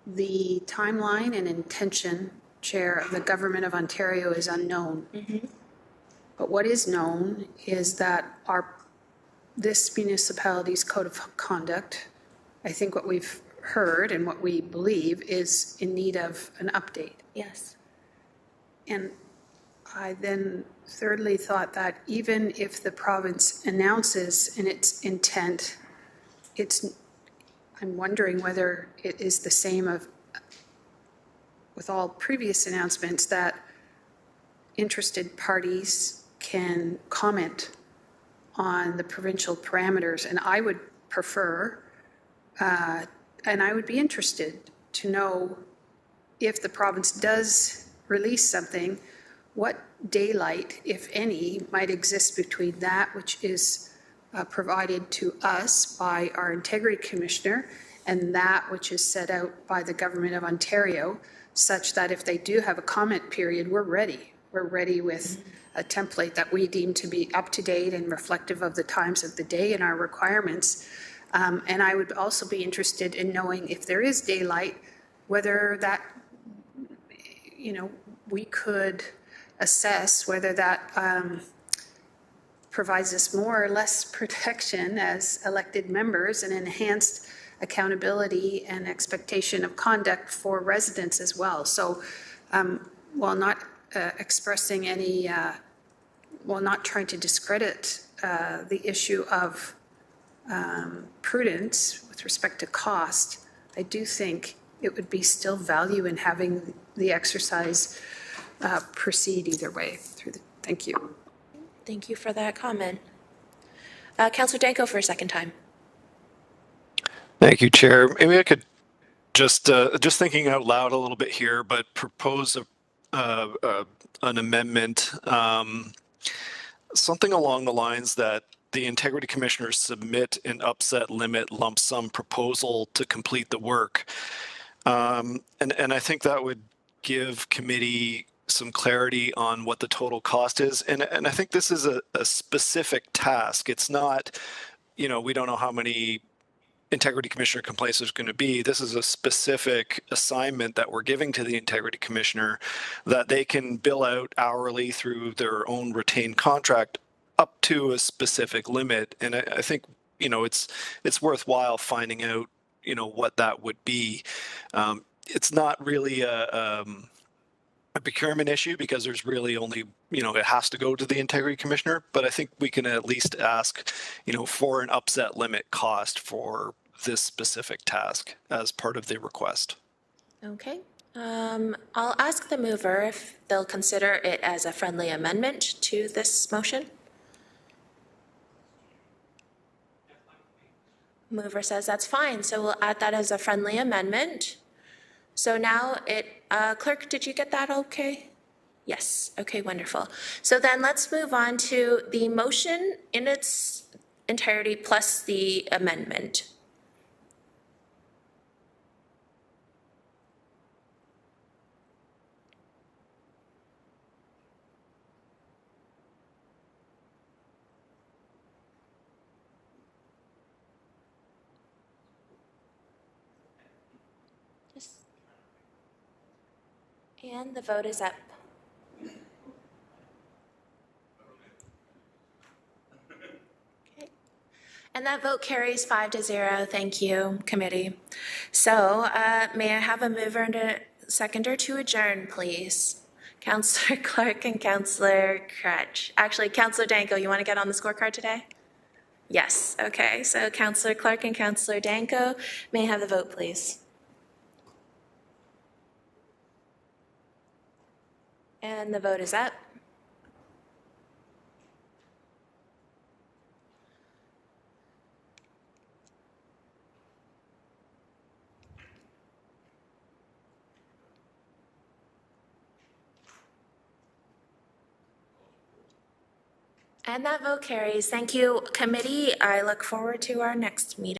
the timeline and intention, Chair, of the Government of Ontario is unknown. But what is known is that this municipality's code of conduct, I think what we've heard and what we believe, is in need of an update. Yes. And I then thirdly thought that even if the province announces in its intent, I'm wondering whether it is the same of with all previous announcements, that interested parties can comment on the provincial parameters. And I would prefer, and I would be interested to know if the province does release something, what daylight, if any, might exist between that which is provided to us by our Integrity Commissioner and that which is set out by the Government of Ontario, such that if they do have a comment period, we're ready. We're ready with a template that we deem to be up to date and reflective of the times of the day and our requirements. And I would also be interested in knowing if there is daylight, whether that, you know, we could assess whether that provides us more or less protection as elected members and enhanced accountability and expectation of conduct for residents as well. So while not expressing any, while not trying to discredit the issue of prudence with respect to cost, I do think it would be still value in having the exercise proceed either way. Thank you. Thank you for that comment. Councillor Danko for a second time. Thank you, Chair. Maybe I could just thinking out loud a little bit here, but propose an amendment, something along the lines that the Integrity Commissioners submit an upset limit lump sum proposal to complete the work. And I think that would give committee some clarity on what the total cost is. And I think this is a specific task. It's not, you know, we don't know how many Integrity Commissioner complaints there's going to be. This is a specific assignment that we're giving to the Integrity Commissioner that they can bill out hourly through their own retained contract up to a specific limit. And I think, you know, it's worthwhile finding out, you know, what that would be. It's not really a procurement issue because there's really only, you know, it has to go to the Integrity Commissioner, but I think we can at least ask, you know, for an upset limit cost for this specific task as part of the request. Okay. I'll ask the mover if they'll consider it as a friendly amendment to this motion. Mover says that's fine, so we'll add that as a friendly amendment. So now clerk, did you get that okay? Yes, okay, wonderful. So then let's move on to the motion in its entirety plus the amendment. And the vote is up. Okay. And that vote carries 5-0. Thank you, committee. So may I have a mover and a seconder to adjourn, please? Councillor Clark and Councillor Crutch. Actually, Councillor Danko, you want to get on the scorecard today? Yes, okay. So Councillor Clark and Councillor Danko, may I have the vote, please? And the vote is up. And that vote carries. Thank you, committee. I look forward to our next meeting.